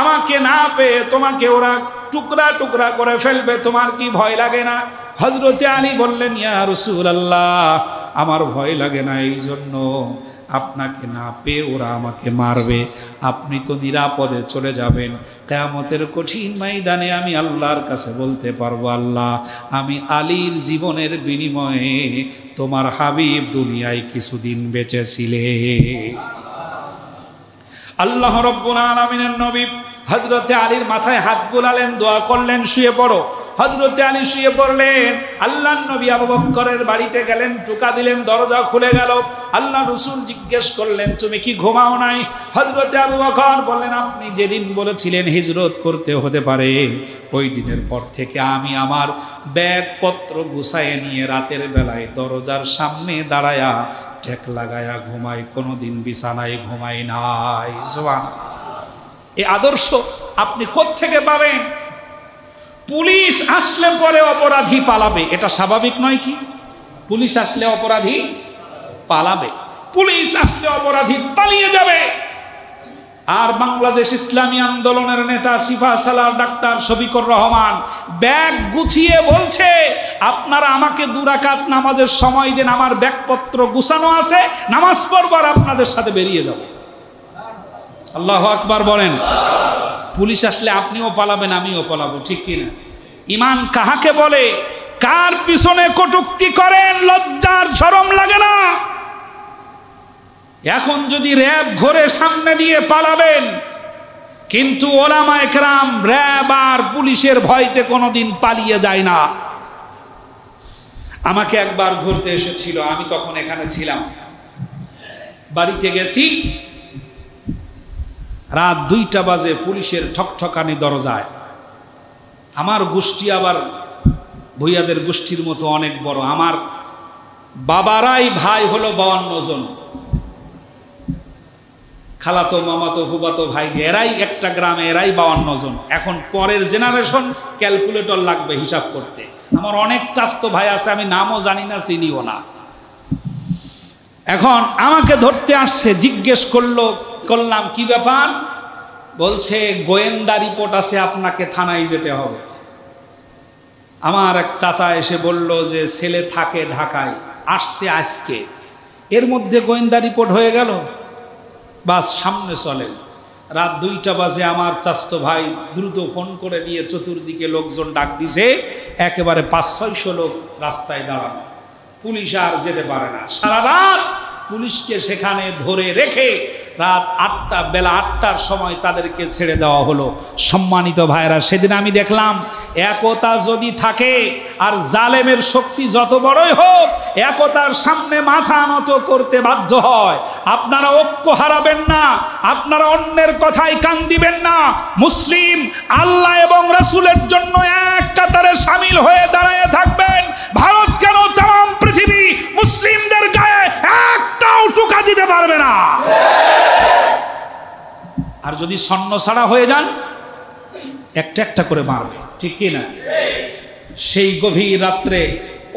আমাকে না পেয়ে তোমাকে ওরা টুকরা টুকরা করে ফেলবে, তোমার কি ভয় লাগে না? হযরতে আলী বললেন, ইয়া রাসূলুল্লাহ, আমার ভয় লাগে না, এই জন্য আপনাকে না পেয়ে ওরা আমাকে মারবে, আপনি তো নিরাপদে চলে যাবেন। কিয়ামতের কঠিন ময়দানে আমি আল্লাহর কাছে বলতে পারবো, আল্লাহ, আমি আলীর জীবনের বিনিময়ে তোমার হাবিব দুনিয়ায় কিছুদিন বেঁচে ছিলে। আল্লাহ রাব্বুল আলামিনের নবী হযরতে আলীর মাথায় হাত বুলালেন, দোয়া করলেন, শুয়ে পড়ো। হযরতে আলী শুয়ে পড়লেন। আল্লাহর নবী আবু বকরের বাড়িতে গেলেন, টোকা দিলেন, দরজা খুলে গেল। আল্লাহ রাসূল জিজ্ঞেস করলেন, তুমি কি ঘুমাও নাই? হযরতে আবু বকর বললেন, আপনি যেদিন বলেছিলেন হিজরত করতে হতে পারে, ওই দিনের পর থেকে আমি আমার ব্যাগপত্র গুছায়ে নিয়ে রাতের বেলায় দরজার সামনে দাঁড়ায়া ঠেক লাগায়া ঘুমাই, কোনোদিন বিছানায় ঘুমাই নাই। সুবহানাল্লাহ। এই আদর্শ আপনি কোত্থেকে পাবেন? পুলিশ আসলে পরে অপরাধী পালাবে, এটা স্বাভাবিক নয় কি? পুলিশ আসলে অপরাধী পালাবে, পুলিশ আসলে অপরাধী পালিয়ে যাবে। আর বাংলাদেশ ইসলামী আন্দোলনের নেতা সিফা সালার ডাক্তার শফিকুর রহমান ব্যাগ গুছিয়ে বলছে, আপনারা আমাকে 2 রাকাত নামাজের সময় দেন, আমার ব্যাগপত্র গুছানো আছে, নামাজ পড়বার আপনাদের সাথে বেরিয়ে যাব। আল্লাহু আকবার বলেন। পুলিশ আসলে আপনিও পালাবেন, আমিও পালাবো, ঠিক কিনা? ঈমান কাহাকে বলে? কার পিছনে কটূক্তি করেন লজ্জার শরম লাগে না? এখন যদি র‍্যাব ঘরে সামনে দিয়ে পালাবেন, কিন্তু ওলামায়ে কেরাম র‍্যাব আর পুলিশের ভয়তে কোনোদিন পালিয়ে যায় না। আমাকে একবার ধরতে এসেছিল, আমি তখন এখানে ছিলাম, বাড়িতে গেছি, রাত 2টা বাজে, পুলিশের ঠকঠকানি দরজায়। আমার গোষ্ঠী আবার ভূঁইয়াদের গোষ্ঠীর মতো অনেক বড়, আমার বাবারাই ভাই হলো 52 জন, খালাতো মামাতো ফুফাতো ভাই এরাই একটা গ্রামে, এরাই 52 জন। এখন পরের জেনারেশন ক্যালকুলেটর লাগবে হিসাব করতে। আমার অনেক চাচতো ভাই আছে, আমি নামও জানি না, চিনিও না। এখন আমাকে ধরতে আসছে, জিজ্ঞেস করলাম কি ব্যাপার? বলছে গোয়েন্দা রিপোর্ট আছে, আপনাকে থানায় যেতে হবে। আমার এক চাচা এসে বলল যে ছেলে থাকে ঢাকায়, আসছে আজকে, এর মধ্যে গোয়েন্দা রিপোর্ট হয়ে গেল, বাস সামনে চলেন। রাত 2টা বাজে আমার চাচতো ভাই দ্রুত ফোন করে দিয়ে চতুর্দিকে লোকজন ডাক দিছে, একেবারে 500-600 লোক রাস্তায় দাঁড়ানো, পুলিশ আর যেতে পারে না। সারা রাত পুলিশকে সেখানে ধরে রেখে বেলা 8টার সময় তাদেরকে ছেড়ে দেওয়া হলো। সম্মানিত ভাইরা, সেদিন আমি দেখলাম একতা যদি থাকে আর জালেমের শক্তি যত বড়ই হোক, একতার সামনে মাথা নত করতে বাধ্য হয়। আপনারা ঐক্য হারাবেন না, আপনারা অন্যের কথায় কান দিবেন না। মুসলিম আল্লাহ এবং রাসূলের জন্য এক কাতারে শামিল হয়ে দাঁড়িয়ে থাকবেন। ভারত কেন, তাম পৃথিবী মুসলিমদের গায়ে একটাও টুকা দিতে পারবে না। আর যদি সন্ন ছাড়া হয়ে যান, একটা একটা করে মারবে, ঠিক কি না? সেই গভীর রাত্রে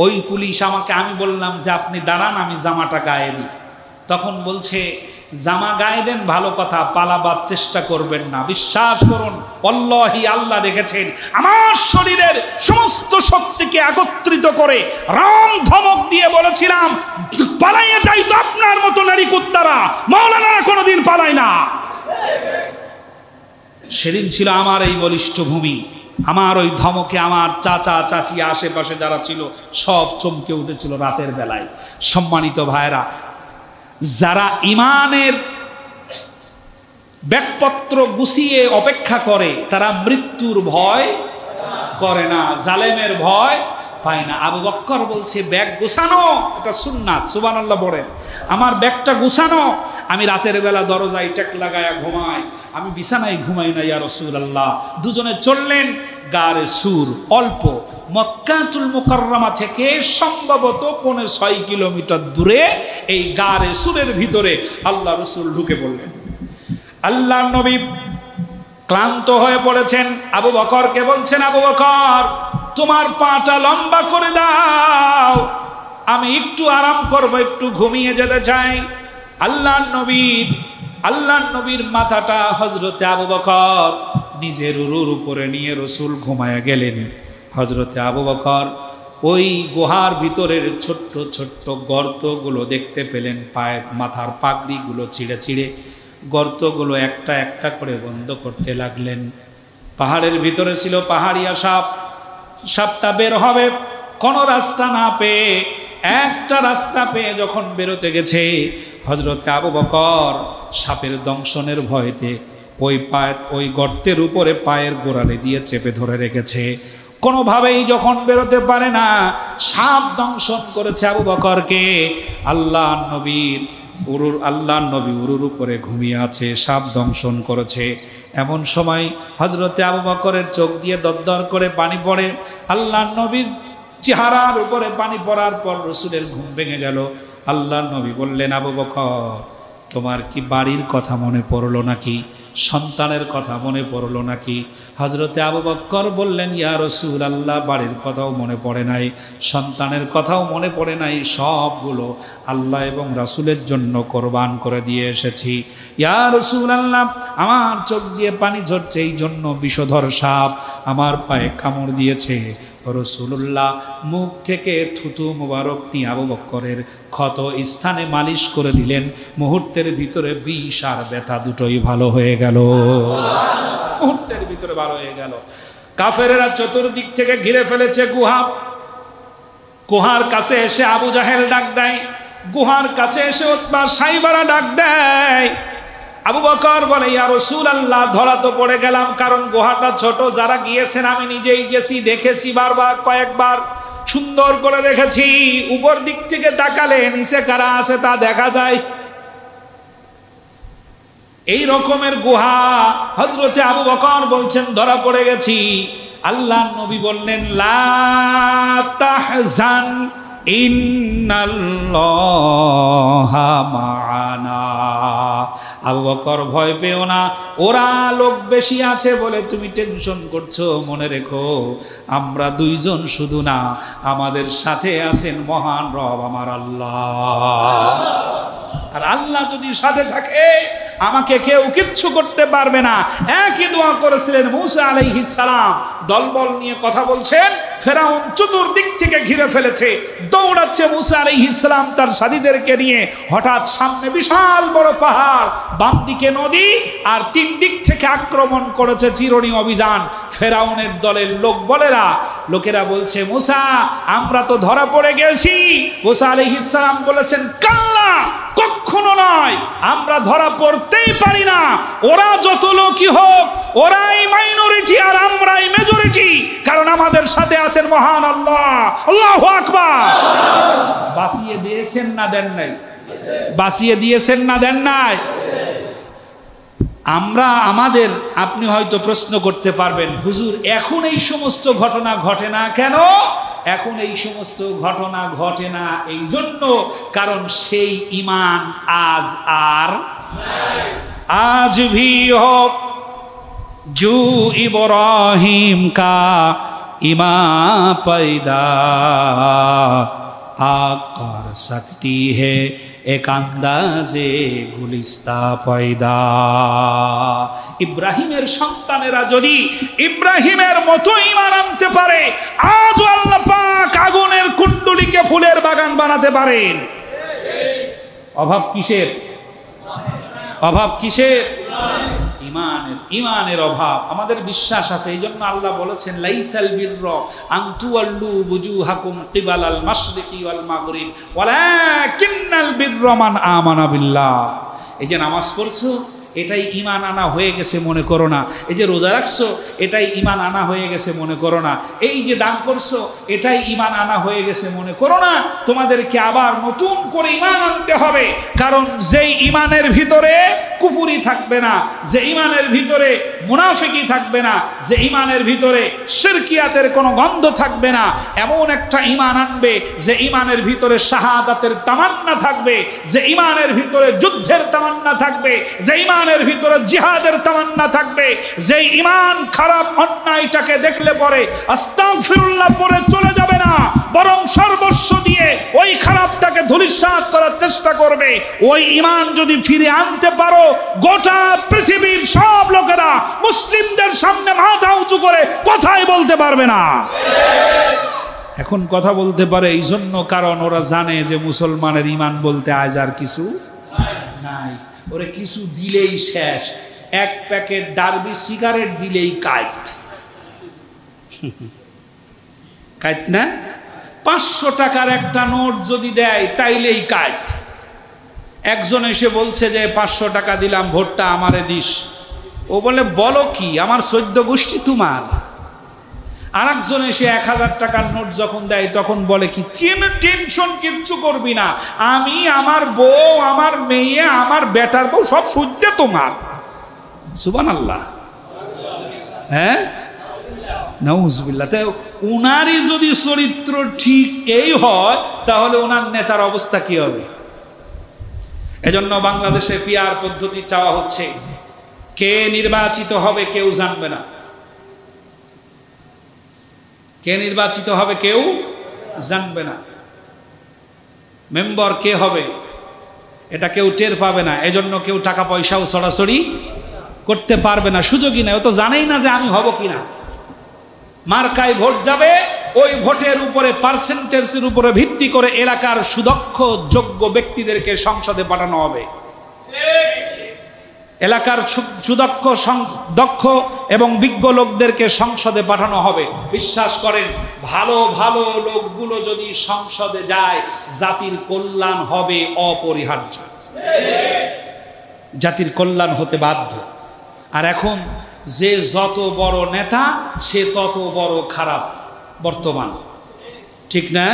ওই পুলিশ আমাকে, আমি বললাম যে আপনি দাঁড়ান, আমি জামাটা গায়ে দিই। তখন বলছে জামা গায়ে দেন ভালো কথা, পালাবার চেষ্টা করবেন না। বিশ্বাস করুন, আল্লাহি আল্লাহ দেখেছেন, আমার শরীরের সমস্ত শক্তিকে একত্রিত করে রাম ধমক দিয়ে বলেছিলাম পালাইয়ে যাই তো আপনার মতো নারী কুত্তারা, মাওলানারা কোনোদিন পালায় না। সেদিন ছিল আমার এই বলিষ্ঠ ভূমি। আমার ওই ধমকে আমার চাচা চাচি আশেপাশে যারা ছিল সব চমকে উঠেছিল রাতের বেলায়। সম্মানিত ভাইরা, যারা ইমানের ব্যাগপত্র গুছিয়ে অপেক্ষা করে তারা মৃত্যুর ভয় করে না, জালেমের ভয় পায় না। আবু বকর বলছে ব্যাগ গুছানো, এটা সুন্নাত, সুবহানাল্লাহ বলেন। আমার ব্যাগটা গুছানো, আমি রাতের বেলা দরজায় টেক লাগায়া ঘুমাই, আমি বিছানায় ঘুমাই না ইয়া রাসূলুল্লাহ। দুজনে চললেন গারে সুর, অল্প মক্কাতুল মুকাররমা থেকে সম্ভবত 6.5 কিলোমিটার দূরে এই গারে সুরের ভিতরে আল্লাহ রাসূল ঢুকে পড়লেন। আল্লাহর নবী ক্লান্ত হয়ে পড়েছেন, আবু বকরকে বলছেন, আবু বকর তোমার পাটা লম্বা করে দাও, আমি একটু আরাম করব, একটু ঘুমিয়ে যেতে চাই। আল্লাহর নবীর মাথাটা হযরতে আবু বকর নিজের উরুর উপরে নিয়ে রাসূল ঘুমায়া গেলেন। হযরতে আবু বকর ওই গুহার ভিতরের ছোট্ট ছোট্ট গর্তগুলো দেখতে পেলেন, পায়ের মাথার পাগড়িগুলো ছিঁড়ে ছিঁড়ে গর্তগুলো একটা একটা করে বন্ধ করতে লাগলেন। পাহাড়ের ভিতরে ছিল পাহাড়িয়া সাপ, সাপটা বের হবে কোনো রাস্তা না পেয়ে, একটা রাস্তা পেয়ে যখন বেরোতে গেছে, হযরতে আবু বকর সাপের দংশনের ভয়তে ওই গর্তের উপরে পায়ের গোড়ালি দিয়ে চেপে ধরে রেখেছে। কোনোভাবেই যখন বেরোতে পারে না, সাপ দংশন করেছে আবু বকরকে। আল্লাহর নবী উরুর উপরে ঘুমিয়ে আছে, সাপ দংশন করেছে। এমন সময় হযরতে আবু বকরের চোখ দিয়ে দরদর করে পানি পড়ে। আল্লাহর নবীর চেহারার উপরে পানি পড়ার পর রাসূলের ঘুম ভেঙে গেল। আল্লাহর নবী বললেন, আবু বকর তোমার কি বাড়ির কথা মনে পড়লো নাকি? সন্তানের কথা মনে পড়লো নাকি? হযরতে আবু বকর বললেন, ইয়া রাসূলুল্লাহ, বাড়ির কথাও মনে পড়ে নাই, সন্তানের কথাও মনে পড়ে নাই, সবগুলো আল্লাহ এবং রাসূলের জন্য কোরবান করে দিয়ে এসেছি। ইয়া রাসূলুল্লাহ, আমার চোখ দিয়ে পানি ঝরছে, এই জন্য বিষধর সাপ আমার পায়ে কামড় দিয়েছে। রাসূলুল্লাহ মুখ থেকে থুতু মোবারক নিয়ে আবু বকরের ক্ষত স্থানে মালিশ করে দিলেন। মুহূর্তের ভিতরে বিষ আর ব্যথা দুটোই ভালো হয়ে গেল, মুহূর্তের ভিতরে ভালো হয়ে গেল। কাফেরেরা চতুর্দিক থেকে ঘিরে ফেলেছে গুহা। গুহার কাছে এসে আবু জাহেল ডাক দেয়, গুহার কাছে এসে উতবা সাইবারা ডাক দেয়। আবু বকর বলে, ইয়া রাসূলুল্লাহ, ধরা তো পড়ে গেলাম, কারণ গুহাটা ছোট, যারা গিয়েছেন আমি নিজেই গেছি, দেখেছি বারবার, কয়েকবার সুন্দর করে দেখেছি। উপর দিক থেকে তাকালে নিচে কারা আছে তা দেখা যায়। এই রকমের গুহা। হযরতে আবু বকর বলছেন, ধরা পড়ে গেছি। আল্লাহর নবী বললেন, লা তাহজান ইন্নাল্লাহা মা'ানা। আবু বকর, ভয় পেও না, ওরা লোক বেশি আছে বলে তুমি টেনশন করছো। মনে রেখো, আমরা দুইজন শুধু না, আমাদের সাথে আছেন মহান রব আমার আল্লাহ। আর আল্লাহ যদি সাথে থাকে, আমাকে কেউ কিচ্ছু করতে পারবে না। একই দোয়া করেছিলেন মুসা আলাইহিস সালাম। দলবল নিয়ে কথা বলছেন, ফেরাউন চতুর্দিক থেকে ঘিরে ফেলেছে, দৌড়াচ্ছে মুসা আলাইহিস সালাম তার সাথীদেরকে নিয়ে। হঠাৎ সামনে বিশাল বড় পাহাড়, বাম দিকে নদী, আর তিন দিক থেকে আক্রমণ করেছে চিরণী অভিযান। ফেরাউনের দলের লোকেরা বলছে, মুসা, আমরা তো ধরা পড়ে গেছি। মুসা আলাইহিস সালাম বলেছেন, কাল্লা, কখনো নয়, আমরা ধরা পড়তেই পারি না। ওরা যত লোকই হোক, ওরাই মাইনরিটি আর আমরাই মেজরিটি, কারণ আমাদের সাথে আছেন মহান আল্লাহ। আল্লাহু আকবার। বাঁচিয়ে দিয়েছেন না দেন নাই? বাঁচিয়ে দিয়েছেন না দেন নাই? আমরা আমাদের, আপনি হয়তো প্রশ্ন করতে পারবেন, হুজুর এখন এই সমস্ত ঘটনা ঘটে না কেন? এখন এই সমস্ত ঘটনা ঘটে না এই জন্য, কারণ সেই ঈমান আজ আর নাই। আজ ভি হো জু ইব্রাহিম কা ঈমান पैदा कर सकती है एक अंदाजे गुलिस्ता पैदा। ইব্রাহিমের সন্তানেরা যদি ইব্রাহিমের মতো ঈমান আনতে পারে, আজ আল্লাহ পাক আগুনের কুণ্ডুলিকে ফুলের বাগান বানাতে পারেন। অভাব কিসের? অভাব কিসের? ঈমানের অভাব। আমাদের বিশ্বাস আছে, এই জন্য আল্লাহ বলেছেন, লাইসাল বিররা আন তুওয়াল্লু বুজুহাকুম কিবালাল মাশরিকি ওয়াল মাগরিব ওয়ালাকিন্নাল বিররা মান আমানা বিল্লাহ। এই যে নামাজ পড়ছো, এটাই ঈমান আনা হয়ে গেছে মনে করো না। এই যে রোজা রাখছো, এটাই ঈমান আনা হয়ে গেছে মনে করো না। এই যে দান করছো, এটাই ঈমান আনা হয়ে গেছে মনে করো না। তোমাদেরকে আবার নতুন করে ঈমান আনতে হবে, কারণ যেই ঈমানের ভিতরে কুফরি থাকবে না, যে ঈমানের ভিতরে মুনাফিকি থাকবে না, যে ঈমানের ভিতরে শিরকিয়াতের কোনো গন্ধ থাকবে না, এমন একটা ঈমান আনবে যে ঈমানের ভিতরে শাহাদাতের তামান্না থাকবে, যে ঈমানের ভিতরে যুদ্ধের তামান্না থাকবে, যে ঈমানের ভিতরে জিহাদের তামান্না থাকবে। যে ঈমান খারাপ অন্যায়টাকে দেখলে পরে আস্তাগফিরুল্লাহ পড়ে চলে যাবে না, বরং সর্বস্ব দিয়ে ওই খারাপটাকে ধূলিসাৎ করার চেষ্টা করবে। ওই ঈমান যদি ফিরে আনতে পারো, গোটা পৃথিবীর সব লোকেরা মুসলিমদের সামনে মাথা উঁচু করে কথাই বলতে পারবে না। এখন কথা বলতে পারে এই জন্য, কারণ ওরা জানে যে মুসলমানের ঈমান বলতে আজ আর কিছু নাই। ওরে কিছু দিলেই শেষ। এক প্যাকেট ডার্বি সিগারেট দিলেই কাইট না? 500 টাকার একটা নোট যদি দেয় তাইলেই কাইট। একজন এসে বলছে যে 500 টাকা দিলাম, ভোটটা আমারে দিস। ও বলে, বলো কি, আমার 14 গোষ্ঠী তোমার। আর একজন এসে 1000 টাকার নোট যখন দেয়, তখন বলে কি, টেনশন কিচ্ছু করবি না, আমি, আমার বউ, আমার মেয়ে, আমার বেটার বউ সব সহ্য তোমার। সুবহানাল্লাহ। হ্যাঁ, নাউজুবিল্লাহ। তাই উনারই যদি চরিত্র ঠিক এই হয়, তাহলে ওনার নেতার অবস্থা কি হবে? এজন্য বাংলাদেশে পিয়ার পদ্ধতি চাওয়া হচ্ছে। কে নির্বাচিত হবে কেউ জানবে না। কে নির্বাচিত হবে কেউ জানবে না। মেম্বার কে হবে এটা কেউ টের পাবে না। এজন্য কেউ টাকা পয়সাও ছড়াছড়ি করতে পারবে না, সুযোগই নাই। ও তো জানেই না যে আমি হব কিনা। মার্কায় ভোট যাবে, ওই ভোটের উপরে পার্সেন্টেজের উপরে ভিত্তি করে এলাকার সুদক্ষ যোগ্য ব্যক্তিদেরকে সংসদে পাঠানো হবে। এলাকার দক্ষ এবং বিজ্ঞ লোকদেরকে সংসদে পাঠানো হবে। বিশ্বাস করেন, ভালো ভালো লোকগুলো যদি সংসদে যায়, জাতির কল্যাণ হবে অপরিহার্য। জাতির কল্যাণ হতে বাধ্য। আর এখন যে যত বড় নেতা সে তত বড় খারাপ বর্তমান, ঠিক না?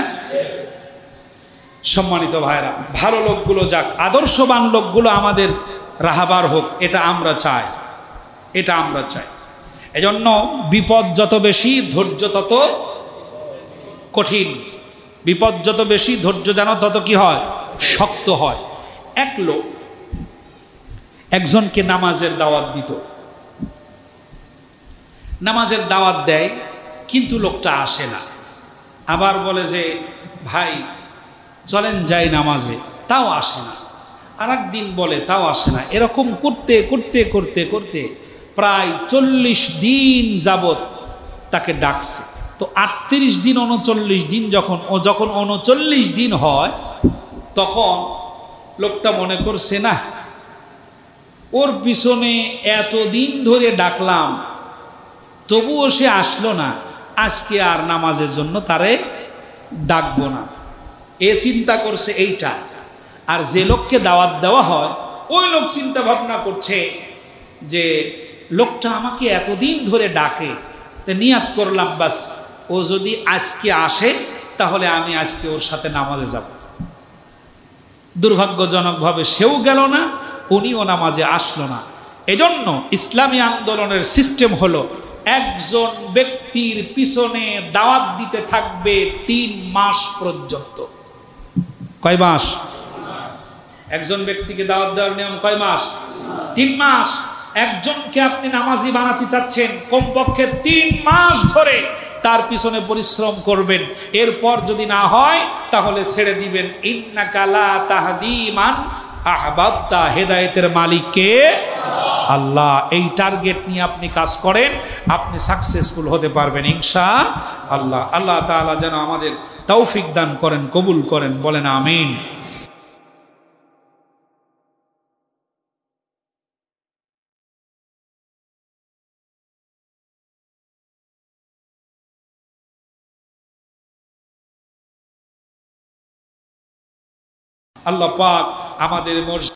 সম্মানিত ভাইরা, ভালো লোকগুলো যাক, আদর্শবান লোকগুলো আমাদের রাহাবার হোক, এটা আমরা চাই, এটা আমরা চাই। এজন্য বিপদ যত বেশি ধৈর্য তত কঠিন। বিপদ যত বেশি ধৈর্য যেন তত কি হয়, শক্ত হয়। এক লোক একজনকে নামাজের দাওয়াত দিত, নামাজের দাওয়াত দেয়, কিন্তু লোকটা আসে না। আবার বলে যে ভাই চলেন যাই নামাজে, তাও আসে না। আর একদিন বলে, তাও আসে না। এরকম করতে করতে করতে করতে প্রায় 40 দিন যাবত তাকে ডাকছে। তো 38 দিন 39 দিন যখন 39 দিন হয়, তখন লোকটা মনে করছে না, ওর পিছনে এতদিন ধরে ডাকলাম তবুও সে আসলো না, আজকে আর নামাজের জন্য তারে ডাকবো না। এ চিন্তা করছে এইটা। আর যে লোককে দাওয়াত দেওয়া হয়, ওই লোক চিন্তা ভাবনা করছে যে লোকটা আমাকে এতদিন ধরে ডাকে, তা নিয়াত করলাম বাস ও যদি আজকে আসে তাহলে আমি আজকে ওর সাথে নামাজে যাব। দুর্ভাগ্যজনকভাবে সেও গেল না, উনিও নামাজে আসলো না। এজন্য ইসলামী আন্দোলনের সিস্টেম হলো, একজন ব্যক্তির পিছনে দাওয়াত দিতে থাকবে 3 মাস পর্যন্ত। কয় মাস? একজন ব্যক্তিকে দাওয়াত দেওয়ার নিয়ম কয় মাস? 3 মাস। একজনকে আপনি নামাজি বানাতে চাচ্ছেন, কমপক্ষে 3 মাস ধরে তার পিছনে পরিশ্রম করবেন। এরপর যদি না হয় তাহলে ছেড়ে দিবেন। ইন্নাকা লা তাহদি মান আহবাবতা, হেদায়েতের মালিক কে? আল্লাহ। এই টার্গেট নিয়ে আপনি কাজ করেন, আপনি সাকসেসফুল হতে পারবেন ইনশাআল্লাহ। আল্লাহ তাআলা যেন আমাদের তৌফিক দান করেন, কবুল করেন, বলেন আমিন। আল্লাহ পাক আমাদের মসজিদ